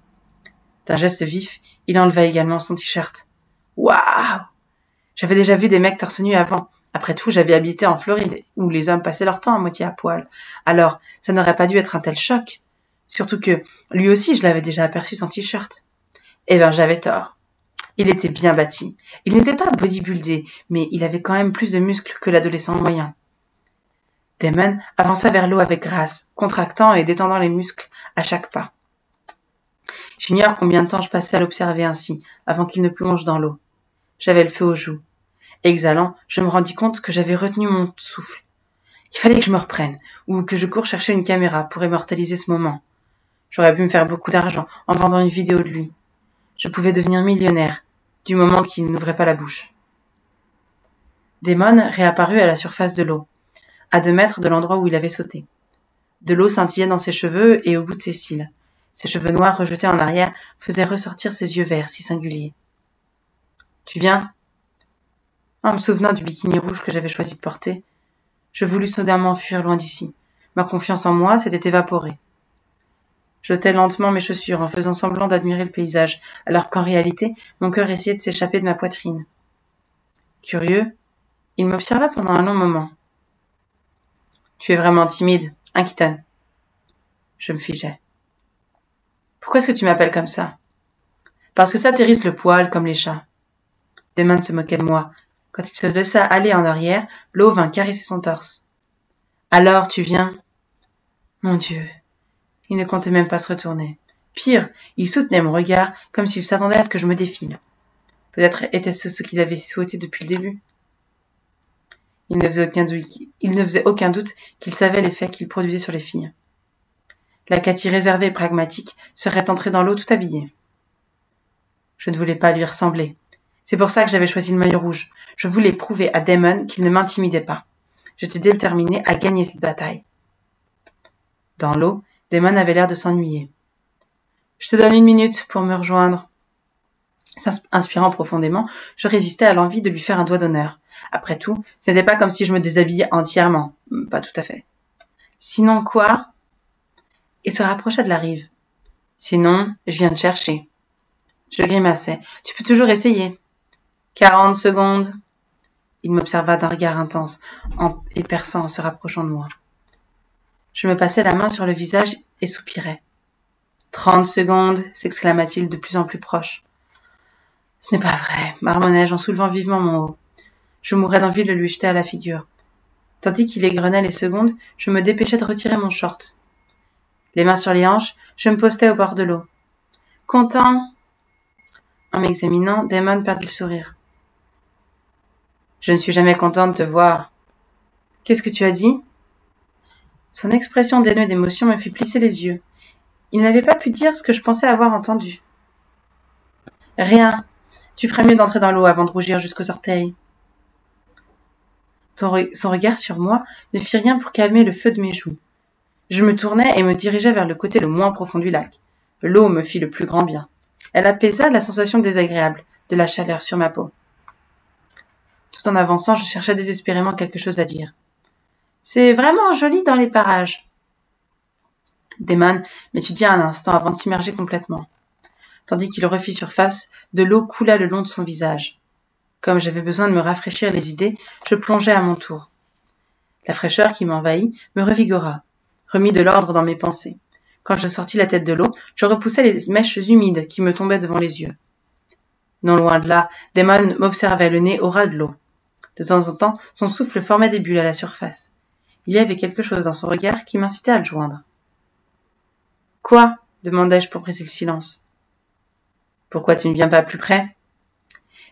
D'un geste vif, il enleva également son t-shirt. Waouh ! J'avais déjà vu des mecs torse nu avant. Après tout, j'avais habité en Floride, où les hommes passaient leur temps à moitié à poil. Alors, ça n'aurait pas dû être un tel choc. Surtout que, lui aussi, je l'avais déjà aperçu sans t-shirt. Eh ben, j'avais tort. Il était bien bâti. Il n'était pas bodybuildé, mais il avait quand même plus de muscles que l'adolescent moyen. Damon avança vers l'eau avec grâce, contractant et détendant les muscles à chaque pas. J'ignore combien de temps je passais à l'observer ainsi, avant qu'il ne plonge dans l'eau. J'avais le feu aux joues. Exhalant, je me rendis compte que j'avais retenu mon souffle. Il fallait que je me reprenne, ou que je cours chercher une caméra pour immortaliser ce moment. J'aurais pu me faire beaucoup d'argent en vendant une vidéo de lui. Je pouvais devenir millionnaire, du moment qu'il n'ouvrait pas la bouche. Damon réapparut à la surface de l'eau, à 2 mètres de l'endroit où il avait sauté. De l'eau scintillait dans ses cheveux et au bout de ses cils. Ses cheveux noirs rejetés en arrière faisaient ressortir ses yeux verts si singuliers. « Tu viens ?» En me souvenant du bikini rouge que j'avais choisi de porter, je voulus soudainement fuir loin d'ici. Ma confiance en moi s'était évaporée. J'ôtais lentement mes chaussures en faisant semblant d'admirer le paysage, alors qu'en réalité, mon cœur essayait de s'échapper de ma poitrine. Curieux, il m'observa pendant un long moment. « Tu es vraiment timide, hein, Keaton ?» Je me figeai. « Pourquoi est-ce que tu m'appelles comme ça ?»« Parce que ça t'hérisse le poil, comme les chats. » Damon se moquait de moi. Quand il se laissa aller en arrière, l'eau vint caresser son torse. « Alors, tu viens ?» Mon Dieu, il ne comptait même pas se retourner. Pire, il soutenait mon regard comme s'il s'attendait à ce que je me défile. Peut-être était-ce ce qu'il avait souhaité depuis le début. Il ne faisait aucun doute qu'il savait l'effet qu'il produisait sur les filles. La Cathy réservée et pragmatique serait entrée dans l'eau tout habillée. Je ne voulais pas lui ressembler. C'est pour ça que j'avais choisi le maillot rouge. Je voulais prouver à Damon qu'il ne m'intimidait pas. J'étais déterminée à gagner cette bataille. Dans l'eau, Damon avait l'air de s'ennuyer. « Je te donne 1 minute pour me rejoindre. » Inspirant profondément, je résistais à l'envie de lui faire un doigt d'honneur. Après tout, ce n'était pas comme si je me déshabillais entièrement. Pas tout à fait. Sinon quoi? Il se rapprocha de la rive. Sinon, je viens te chercher. Je grimaçais. Tu peux toujours essayer. 40 secondes. Il m'observa d'un regard intense et perçant en se rapprochant de moi. Je me passai la main sur le visage et soupirai. 30 secondes, s'exclama-t-il de plus en plus proche. Ce n'est pas vrai, marmonnai-je en soulevant vivement mon haut. Je mourrais d'envie de le lui jeter à la figure. Tandis qu'il égrenait les secondes, je me dépêchais de retirer mon short. Les mains sur les hanches, je me postais au bord de l'eau. Content? En m'examinant, Damon perdit le sourire. Je ne suis jamais content de te voir. Qu'est-ce que tu as dit? Son expression dénuée d'émotion me fit plisser les yeux. Il n'avait pas pu dire ce que je pensais avoir entendu. Rien. Tu ferais mieux d'entrer dans l'eau avant de rougir jusqu'aux orteils. Son regard sur moi ne fit rien pour calmer le feu de mes joues. Je me tournai et me dirigeai vers le côté le moins profond du lac. L'eau me fit le plus grand bien. Elle apaisa la sensation désagréable de la chaleur sur ma peau. Tout en avançant, je cherchais désespérément quelque chose à dire. C'est vraiment joli dans les parages. Damon m'étudia un instant avant de s'immerger complètement. Tandis qu'il refit surface, de l'eau coula le long de son visage. Comme j'avais besoin de me rafraîchir les idées, je plongeai à mon tour. La fraîcheur qui m'envahit me revigora, remit de l'ordre dans mes pensées. Quand je sortis la tête de l'eau, je repoussai les mèches humides qui me tombaient devant les yeux. Non loin de là, Damon m'observait le nez au ras de l'eau. De temps en temps, son souffle formait des bulles à la surface. Il y avait quelque chose dans son regard qui m'incitait à le joindre. « Quoi ?» demandai-je pour briser le silence. « Pourquoi tu ne viens pas plus près ?»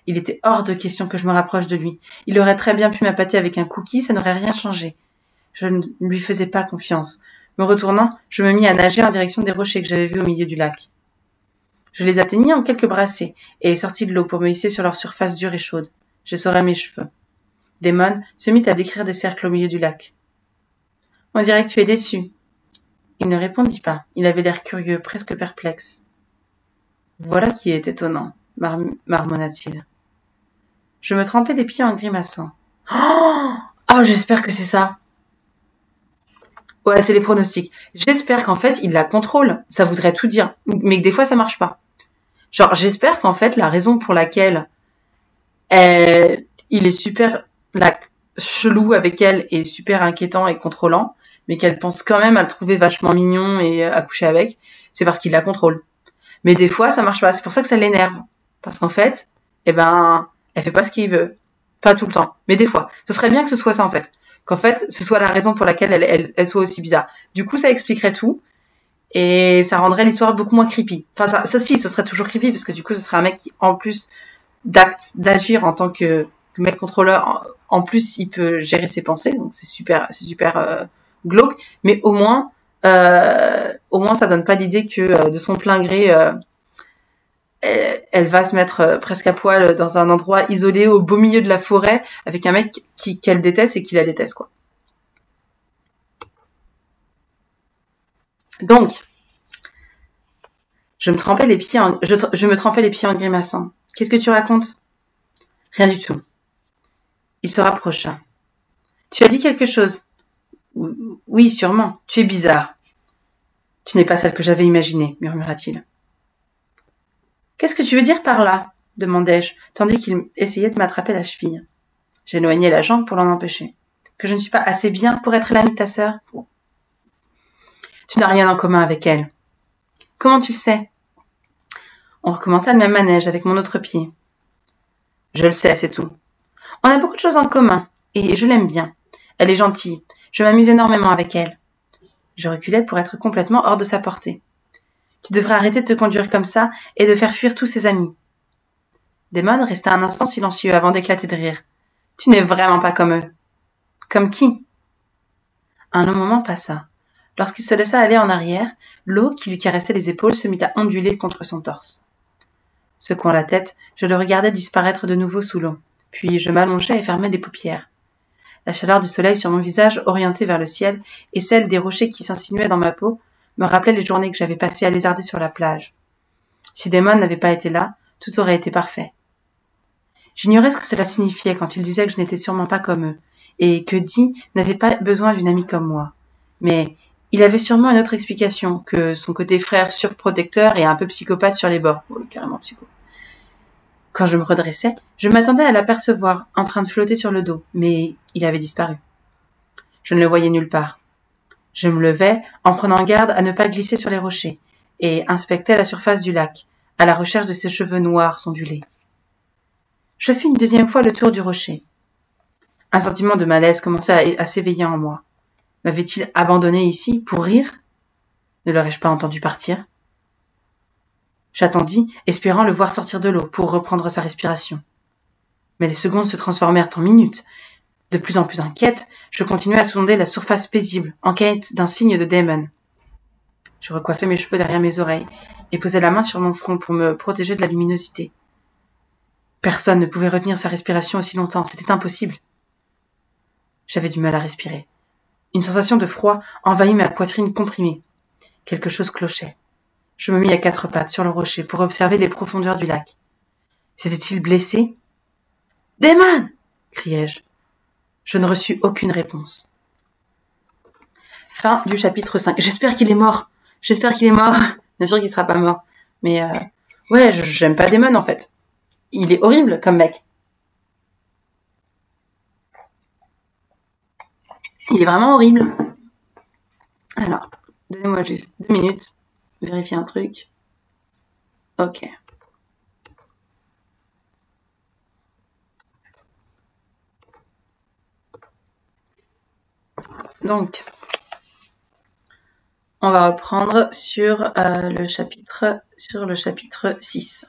Il était hors de question que je me rapproche de lui. Il aurait très bien pu m'appâter avec un cookie, ça n'aurait rien changé. Je ne lui faisais pas confiance. Me retournant, je me mis à nager en direction des rochers que j'avais vus au milieu du lac. Je les atteignis en quelques brassées et sortis de l'eau pour me hisser sur leur surface dure et chaude. J'essorai mes cheveux. Damon se mit à décrire des cercles au milieu du lac. « On dirait que tu es déçu. » Il ne répondit pas. Il avait l'air curieux, presque perplexe. « Voilà qui est étonnant, marmonna-t-il. » Je me trempais les pieds en grimaçant. « Oh, j'espère que c'est ça. » Ouais, c'est les pronostics. J'espère qu'en fait, il la contrôle. Ça voudrait tout dire. Mais que des fois, ça marche pas. Genre, j'espère qu'en fait, la raison pour laquelle il est super chelou avec elle et super inquiétant et contrôlant, mais qu'elle pense quand même à le trouver vachement mignon et à coucher avec, c'est parce qu'il la contrôle. Mais des fois, ça marche pas. C'est pour ça que ça l'énerve. Parce qu'en fait, elle fait pas ce qu'il veut. Pas tout le temps. Mais des fois. Ce serait bien que ce soit ça, en fait. Qu'en fait, ce soit la raison pour laquelle elle soit aussi bizarre. Du coup, ça expliquerait tout. Et ça rendrait l'histoire beaucoup moins creepy. Enfin, ça si, ce serait toujours creepy, parce que du coup, ce serait un mec qui, en plus d'agir en tant que mec contrôleur, en plus, il peut gérer ses pensées. Donc, c'est super glauque. Mais au moins, ça donne pas l'idée que de son plein gré, elle va se mettre presque à poil dans un endroit isolé au beau milieu de la forêt avec un mec qu'elle déteste et qui la déteste, quoi. Donc, je me trempais les pieds en grimaçant. Qu'est-ce que tu racontes? Rien du tout. Il se rapprocha. Tu as dit quelque chose? Oui, sûrement. Tu es bizarre. Tu n'es pas celle que j'avais imaginée, murmura-t-il. Qu'est-ce que tu veux dire par là? Demandai-je, tandis qu'il essayait de m'attraper la cheville. J'éloignai la jambe pour l'en empêcher. Que je ne suis pas assez bien pour être l'ami de ta sœur? Tu n'as rien en commun avec elle. Comment tu le sais? On recommença le même manège avec mon autre pied. Je le sais, c'est tout. On a beaucoup de choses en commun, et je l'aime bien. Elle est gentille. Je m'amuse énormément avec elle. Je reculai pour être complètement hors de sa portée. Tu devrais arrêter de te conduire comme ça et de faire fuir tous ses amis. Damon resta un instant silencieux avant d'éclater de rire. Tu n'es vraiment pas comme eux. Comme qui? Un long moment passa. Lorsqu'il se laissa aller en arrière, l'eau qui lui caressait les épaules se mit à onduler contre son torse. Secouant la tête, je le regardais disparaître de nouveau sous l'eau. Puis je m'allongeai et fermai les paupières. La chaleur du soleil sur mon visage orienté vers le ciel et celle des rochers qui s'insinuaient dans ma peau me rappelaient les journées que j'avais passées à lézarder sur la plage. Si Damon n'avait pas été là, tout aurait été parfait. J'ignorais ce que cela signifiait quand il disait que je n'étais sûrement pas comme eux, et que Dee n'avait pas besoin d'une amie comme moi. Mais il avait sûrement une autre explication, que son côté frère surprotecteur et un peu psychopathe sur les bords. Oui, carrément psychopathe. Quand je me redressais, je m'attendais à l'apercevoir, en train de flotter sur le dos, mais il avait disparu. Je ne le voyais nulle part. Je me levai, en prenant garde à ne pas glisser sur les rochers, et inspectais la surface du lac, à la recherche de ses cheveux noirs ondulés. Je fis une deuxième fois le tour du rocher. Un sentiment de malaise commençait à s'éveiller en moi. M'avait-il abandonné ici pour rire? Ne l'aurais-je pas entendu partir? J'attendis, espérant le voir sortir de l'eau pour reprendre sa respiration. Mais les secondes se transformèrent en minutes. De plus en plus inquiète, je continuai à sonder la surface paisible, en quête d'un signe de Damon. Je recoiffai mes cheveux derrière mes oreilles et posai la main sur mon front pour me protéger de la luminosité. Personne ne pouvait retenir sa respiration aussi longtemps, c'était impossible. J'avais du mal à respirer. Une sensation de froid envahit ma poitrine comprimée. Quelque chose clochait. Je me mis à quatre pattes sur le rocher pour observer les profondeurs du lac. S'était-il blessé? « Damon !» criai-je. Je ne reçus aucune réponse. Fin du chapitre 5. J'espère qu'il est mort. Bien sûr qu'il sera pas mort. Mais ouais, j'aime pas Damon en fait. Il est horrible comme mec. Il est vraiment horrible. Alors, donnez-moi juste 2 minutes. Vérifier un truc. Ok. Donc, on va reprendre sur le chapitre 6.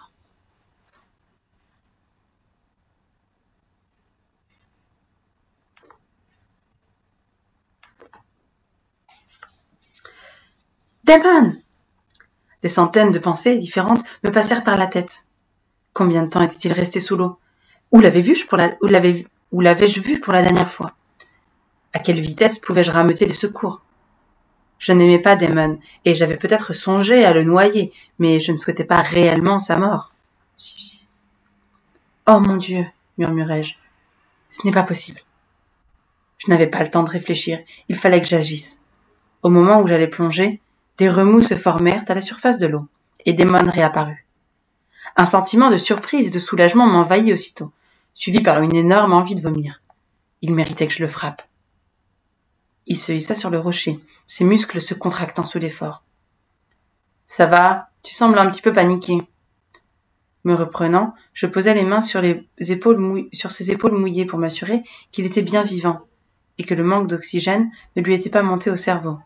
Damon! Des centaines de pensées différentes me passèrent par la tête. Combien de temps était-il resté sous l'eau? Où l'avais-je vu pour la dernière fois? À quelle vitesse pouvais-je rameuter les secours? Je n'aimais pas Damon, et j'avais peut-être songé à le noyer, mais je ne souhaitais pas réellement sa mort. « Oh mon Dieu !» murmurai-je. « Ce n'est pas possible. » Je n'avais pas le temps de réfléchir, il fallait que j'agisse. Au moment où j'allais plonger, des remous se formèrent à la surface de l'eau, et Damon réapparut. Un sentiment de surprise et de soulagement m'envahit aussitôt, suivi par une énorme envie de vomir. Il méritait que je le frappe. Il se hissa sur le rocher, ses muscles se contractant sous l'effort. « Ça va, tu sembles un petit peu paniqué. » Me reprenant, je posai les mains sur ses épaules mouillées pour m'assurer qu'il était bien vivant et que le manque d'oxygène ne lui était pas monté au cerveau.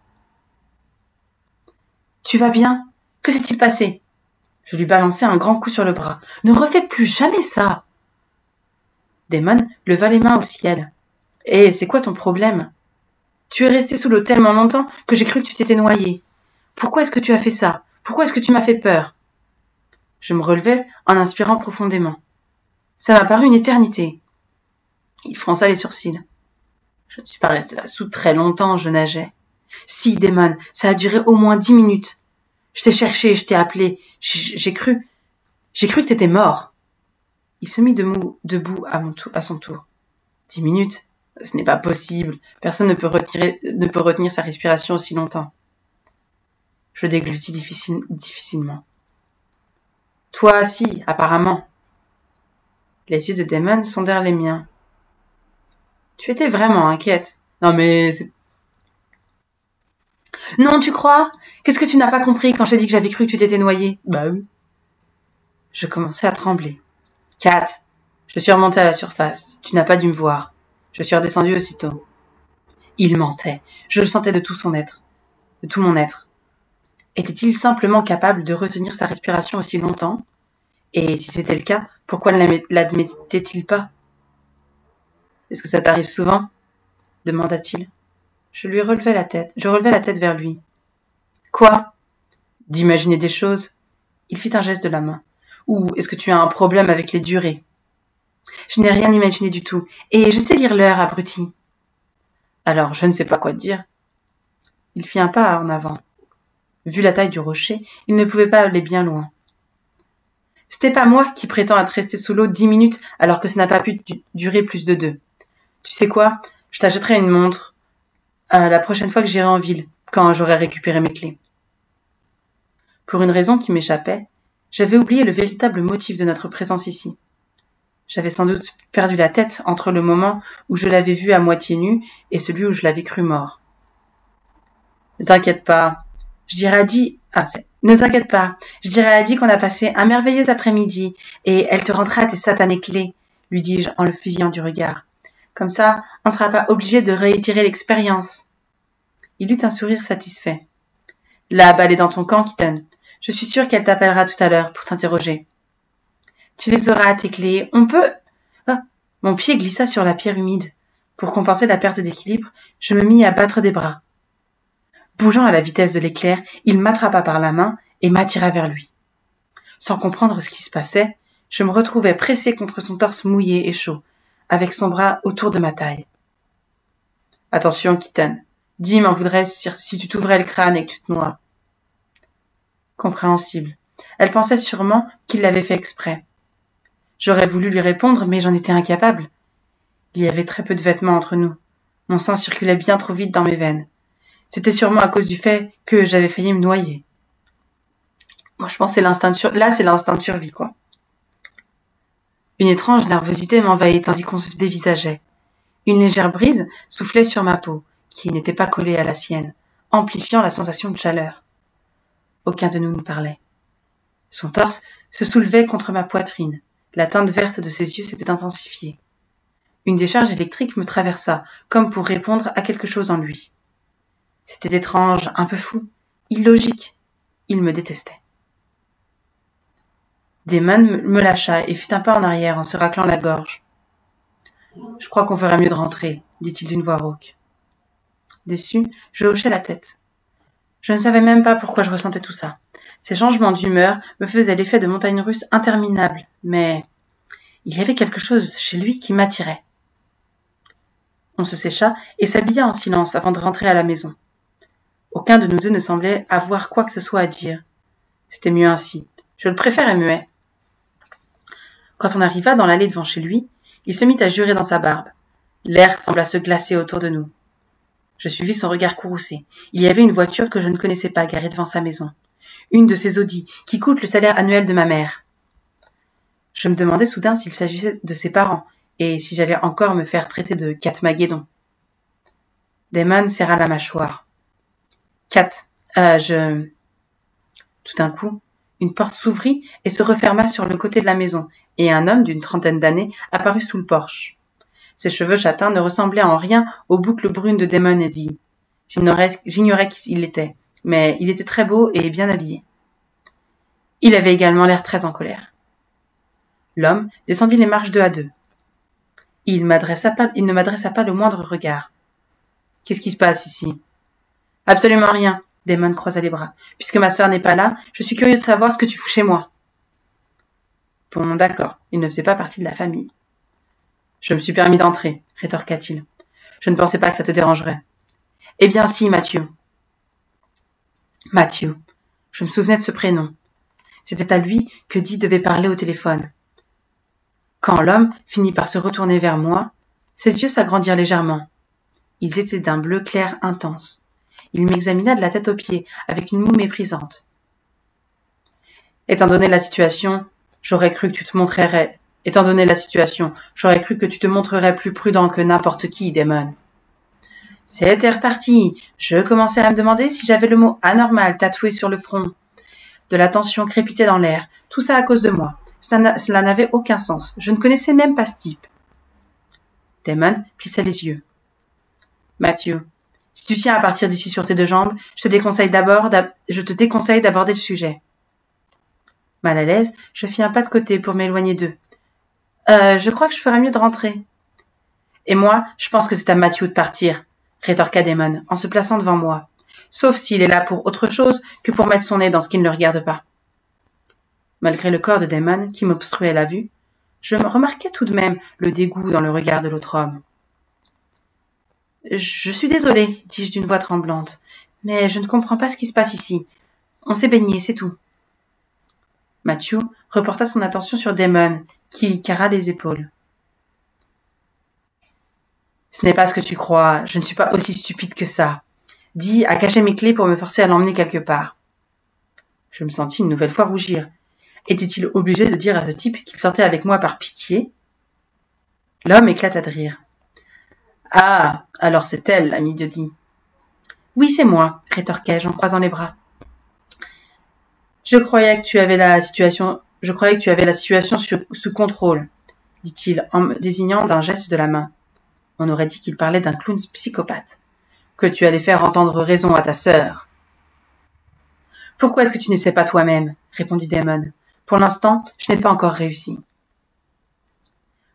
« Tu vas bien? Que s'est-il passé ?» Je lui balançai un grand coup sur le bras. « Ne refais plus jamais ça !» Damon leva les mains au ciel. « Hé, c'est quoi ton problème? Tu es resté sous l'eau tellement longtemps que j'ai cru que tu t'étais noyé. Pourquoi est-ce que tu as fait ça? Pourquoi est-ce que tu m'as fait peur ?» Je me relevai en inspirant profondément. Ça m'a paru une éternité. Il fronça les sourcils. Je ne suis pas resté là sous très longtemps, je nageais. Si, Damon, ça a duré au moins 10 minutes. Je t'ai cherché, je t'ai appelé. J'ai cru que t'étais mort. Il se mit debout à son tour. 10 minutes? Ce n'est pas possible. Personne ne peut retenir sa respiration aussi longtemps. Je déglutis difficilement. Toi, si, apparemment. Les yeux de Damon sondèrent les miens. Tu étais vraiment inquiète. Non mais... Non, tu crois? Qu'est-ce que tu n'as pas compris quand j'ai dit que j'avais cru que tu t'étais noyé? Bah oui. Je commençais à trembler. Kat, je suis remontée à la surface. Tu n'as pas dû me voir. Je suis redescendue aussitôt. Il mentait. Je le sentais de tout mon être. Était-il simplement capable de retenir sa respiration aussi longtemps? Et si c'était le cas, pourquoi ne l'admettait-il pas? Est-ce que ça t'arrive souvent? Demanda-t-il. Je relevai la tête vers lui. Quoi? D'imaginer des choses? Il fit un geste de la main. Ou est-ce que tu as un problème avec les durées? Je n'ai rien imaginé du tout, et je sais lire l'heure, abruti. Alors, je ne sais pas quoi te dire. Il fit un pas en avant. Vu la taille du rocher, il ne pouvait pas aller bien loin. Ce n'est pas moi qui prétends être resté sous l'eau 10 minutes alors que ça n'a pas pu durer plus de 2. Tu sais quoi? Je t'achèterai une montre la prochaine fois que j'irai en ville, quand j'aurai récupéré mes clés. Pour une raison qui m'échappait, j'avais oublié le véritable motif de notre présence ici. J'avais sans doute perdu la tête entre le moment où je l'avais vu à moitié nu et celui où je l'avais cru mort. Ne t'inquiète pas, je dirais à Di... Ne t'inquiète pas, je dirais à Adi qu'on a passé un merveilleux après-midi et elle te rendra tes satanées clés, lui dis-je en le fusillant du regard. Comme ça, on ne sera pas obligé de réitérer l'expérience. Il eut un sourire satisfait. La balle est dans ton camp, Keaton. Je suis sûre qu'elle t'appellera tout à l'heure pour t'interroger. Tu les auras à tes clés. On peut... Ah, mon pied glissa sur la pierre humide. Pour compenser la perte d'équilibre, je me mis à battre des bras. Bougeant à la vitesse de l'éclair, il m'attrapa par la main et m'attira vers lui. Sans comprendre ce qui se passait, je me retrouvais pressé contre son torse mouillé et chaud, avec son bras autour de ma taille. « Attention, Keaton. Dee m'en voudrait si tu t'ouvrais le crâne et que tu te noies. » Compréhensible. Elle pensait sûrement qu'il l'avait fait exprès. J'aurais voulu lui répondre, mais j'en étais incapable. Il y avait très peu de vêtements entre nous. Mon sang circulait bien trop vite dans mes veines. C'était sûrement à cause du fait que j'avais failli me noyer. Moi, je pense que c'est l'instinct de survie, quoi. Une étrange nervosité m'envahit tandis qu'on se dévisageait. Une légère brise soufflait sur ma peau, qui n'était pas collée à la sienne, amplifiant la sensation de chaleur. Aucun de nous ne parlait. Son torse se soulevait contre ma poitrine. La teinte verte de ses yeux s'était intensifiée. Une décharge électrique me traversa, comme pour répondre à quelque chose en lui. C'était étrange, un peu fou, illogique. Il me détestait. Damon me lâcha et fit un pas en arrière en se raclant la gorge. « Je crois qu'on ferait mieux de rentrer, » dit-il d'une voix rauque. Déçu, je hochai la tête. Je ne savais même pas pourquoi je ressentais tout ça. Ces changements d'humeur me faisaient l'effet de montagnes russes interminables, mais il y avait quelque chose chez lui qui m'attirait. On se sécha et s'habilla en silence avant de rentrer à la maison. Aucun de nous deux ne semblait avoir quoi que ce soit à dire. C'était mieux ainsi. Je le préférais muet. Quand on arriva dans l'allée devant chez lui, il se mit à jurer dans sa barbe. L'air sembla se glacer autour de nous. Je suivis son regard courroucé. Il y avait une voiture que je ne connaissais pas garée devant sa maison. Une de ces Audi qui coûtent le salaire annuel de ma mère. Je me demandais soudain s'il s'agissait de ses parents et si j'allais encore me faire traiter de Catmageddon. Damon serra la mâchoire. Cat, Tout d'un coup, une porte s'ouvrit et se referma sur le côté de la maison, et un homme d'une trentaine d'années apparut sous le porche. Ses cheveux châtains ne ressemblaient en rien aux boucles brunes de Damon Eddy. J'ignorais qui il était, mais il était très beau et bien habillé. Il avait également l'air très en colère. L'homme descendit les marches 2 à 2. Il ne m'adressa pas le moindre regard. « Qu'est-ce qui se passe ici ?»« Absolument rien. » Damon croisa les bras. « Puisque ma sœur n'est pas là, je suis curieux de savoir ce que tu fous chez moi. » Bon, d'accord, il ne faisait pas partie de la famille. « Je me suis permis d'entrer, » rétorqua-t-il. « Je ne pensais pas que ça te dérangerait. »« Eh bien si, Matthew. » Matthew. Je me souvenais de ce prénom. C'était à lui que Dee devait parler au téléphone. Quand l'homme finit par se retourner vers moi, ses yeux s'agrandirent légèrement. Ils étaient d'un bleu clair intense. Il m'examina de la tête aux pieds, avec une moue méprisante. « Étant donné la situation, j'aurais cru que tu te montrerais plus prudent que n'importe qui, Damon. » C'était reparti. Je commençais à me demander si j'avais le mot anormal tatoué sur le front. De la tension crépitait dans l'air. Tout ça à cause de moi. Cela n'avait aucun sens. Je ne connaissais même pas ce type. Damon plissa les yeux. « Matthew, si tu tiens à partir d'ici sur tes 2 jambes, je te déconseille d'aborder le sujet. » Mal à l'aise, je fis un pas de côté pour m'éloigner d'eux. Je crois que je ferais mieux de rentrer. »« Et moi, je pense que c'est à Matthew de partir, » rétorqua Damon, en se plaçant devant moi. « Sauf s'il est là pour autre chose que pour mettre son nez dans ce qui ne le regarde pas. » Malgré le corps de Damon qui m'obstruait la vue, je me remarquais tout de même le dégoût dans le regard de l'autre homme. « Je suis désolée, dis-je d'une voix tremblante, mais je ne comprends pas ce qui se passe ici. On s'est baigné, c'est tout. » Matthew reporta son attention sur Damon, qui lui carra les épaules. « Ce n'est pas ce que tu crois, je ne suis pas aussi stupide que ça. Dis a caché mes clés pour me forcer à l'emmener quelque part. » Je me sentis une nouvelle fois rougir. Était-il obligé de dire à ce type qu'il sortait avec moi par pitié? L'homme éclata de rire. « Ah, alors c'est elle, l'ami de Dee. »« Oui, c'est moi, rétorquai-je en croisant les bras. Je croyais que tu avais la situation sous contrôle, dit-il en me désignant d'un geste de la main. On aurait dit qu'il parlait d'un clown psychopathe. Que tu allais faire entendre raison à ta sœur. Pourquoi est-ce que tu n'essaies pas toi-même? Répondit Damon. Pour l'instant, je n'ai pas encore réussi.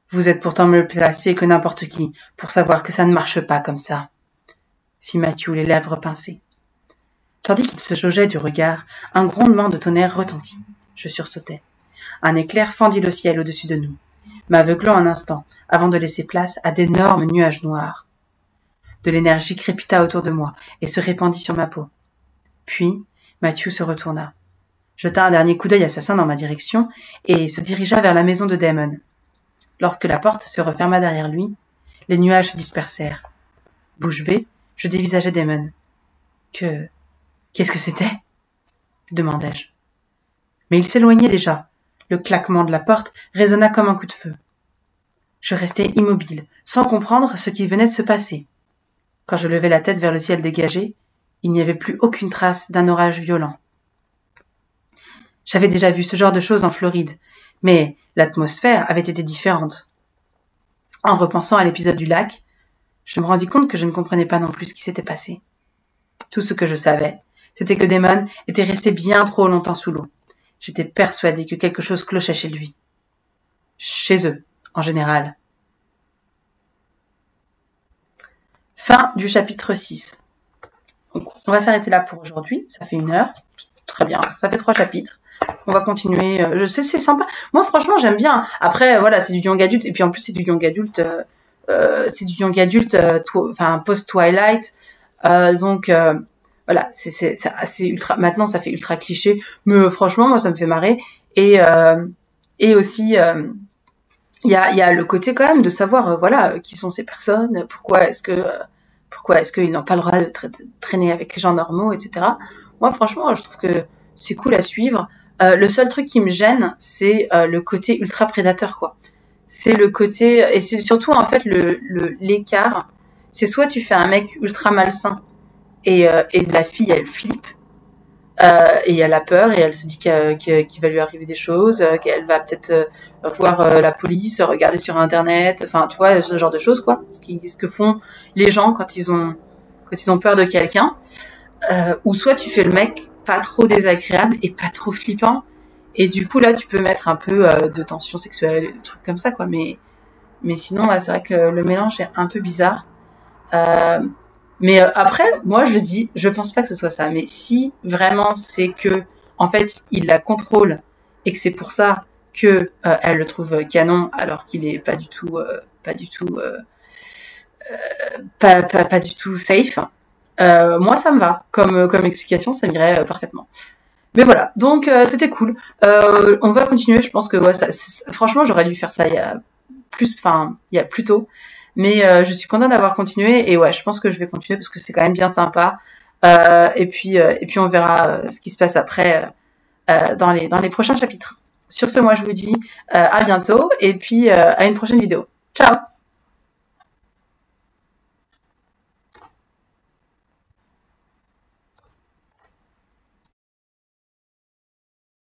Vous êtes pourtant mieux placé que n'importe qui pour savoir que ça ne marche pas comme ça, fit Matthew les lèvres pincées. Tandis qu'il se jaugeait du regard, un grondement de tonnerre retentit. Je sursautai. Un éclair fendit le ciel au-dessus de nous, m'aveuglant un instant, avant de laisser place à d'énormes nuages noirs. De l'énergie crépita autour de moi et se répandit sur ma peau. Puis, Matthew se retourna, jeta un dernier coup d'œil assassin dans ma direction et se dirigea vers la maison de Damon. Lorsque la porte se referma derrière lui, les nuages se dispersèrent. Bouche bée, je dévisageai Damon. Qu'est-ce que c'était? Demandai-je. Mais il s'éloignait déjà. Le claquement de la porte résonna comme un coup de feu. Je restai immobile, sans comprendre ce qui venait de se passer. Quand je levai la tête vers le ciel dégagé, il n'y avait plus aucune trace d'un orage violent. J'avais déjà vu ce genre de choses en Floride, mais l'atmosphère avait été différente. En repensant à l'épisode du lac, je me rendis compte que je ne comprenais pas non plus ce qui s'était passé. Tout ce que je savais, c'était que Damon était resté bien trop longtemps sous l'eau. J'étais persuadée que quelque chose clochait chez lui. Chez eux, en général. Fin du chapitre 6. Donc, on va s'arrêter là pour aujourd'hui. Ça fait 1 heure. Très bien. Ça fait 3 chapitres. On va continuer. Je sais, c'est sympa. Moi, franchement, j'aime bien. Après, voilà, c'est du young adulte. Et puis, en plus, c'est du young adulte, enfin, post-Twilight. Donc, voilà, c'est assez ultra. Maintenant, ça fait ultra cliché. Mais franchement, moi, ça me fait marrer. Et aussi, il y a le côté quand même de savoir, voilà, qui sont ces personnes. Pourquoi est-ce qu'ils n'ont pas le droit de traîner avec les gens normaux, etc. Moi, franchement, je trouve que c'est cool à suivre. Le seul truc qui me gêne, c'est le côté ultra prédateur, quoi. C'est le côté, et c'est surtout en fait l'écart. C'est soit tu fais un mec ultra malsain et la fille elle flippe et elle a peur et elle se dit qu'il va lui arriver des choses, qu'elle va peut-être voir la police, regarder sur internet, enfin tu vois ce genre de choses quoi. Ce que font les gens quand ils ont peur de quelqu'un. Ou soit tu fais le mec pas trop désagréable et pas trop flippant. Et du coup, là, tu peux mettre un peu de tension sexuelle et des trucs comme ça, quoi. Mais sinon, ouais, c'est vrai que le mélange est un peu bizarre. Mais après, moi, je pense pas que ce soit ça. Mais si vraiment c'est que, en fait, il la contrôle et que c'est pour ça que elle le trouve canon, alors qu'il est pas du tout safe. Moi, ça me va. Comme explication, ça m'irait parfaitement. Mais voilà, donc c'était cool. On va continuer, je pense que ouais, franchement, j'aurais dû faire ça il y a plus tôt. Mais je suis contente d'avoir continué et ouais, je pense que je vais continuer parce que c'est quand même bien sympa. Et puis on verra ce qui se passe après dans les prochains chapitres. Sur ce, moi je vous dis à bientôt et puis à une prochaine vidéo. Ciao!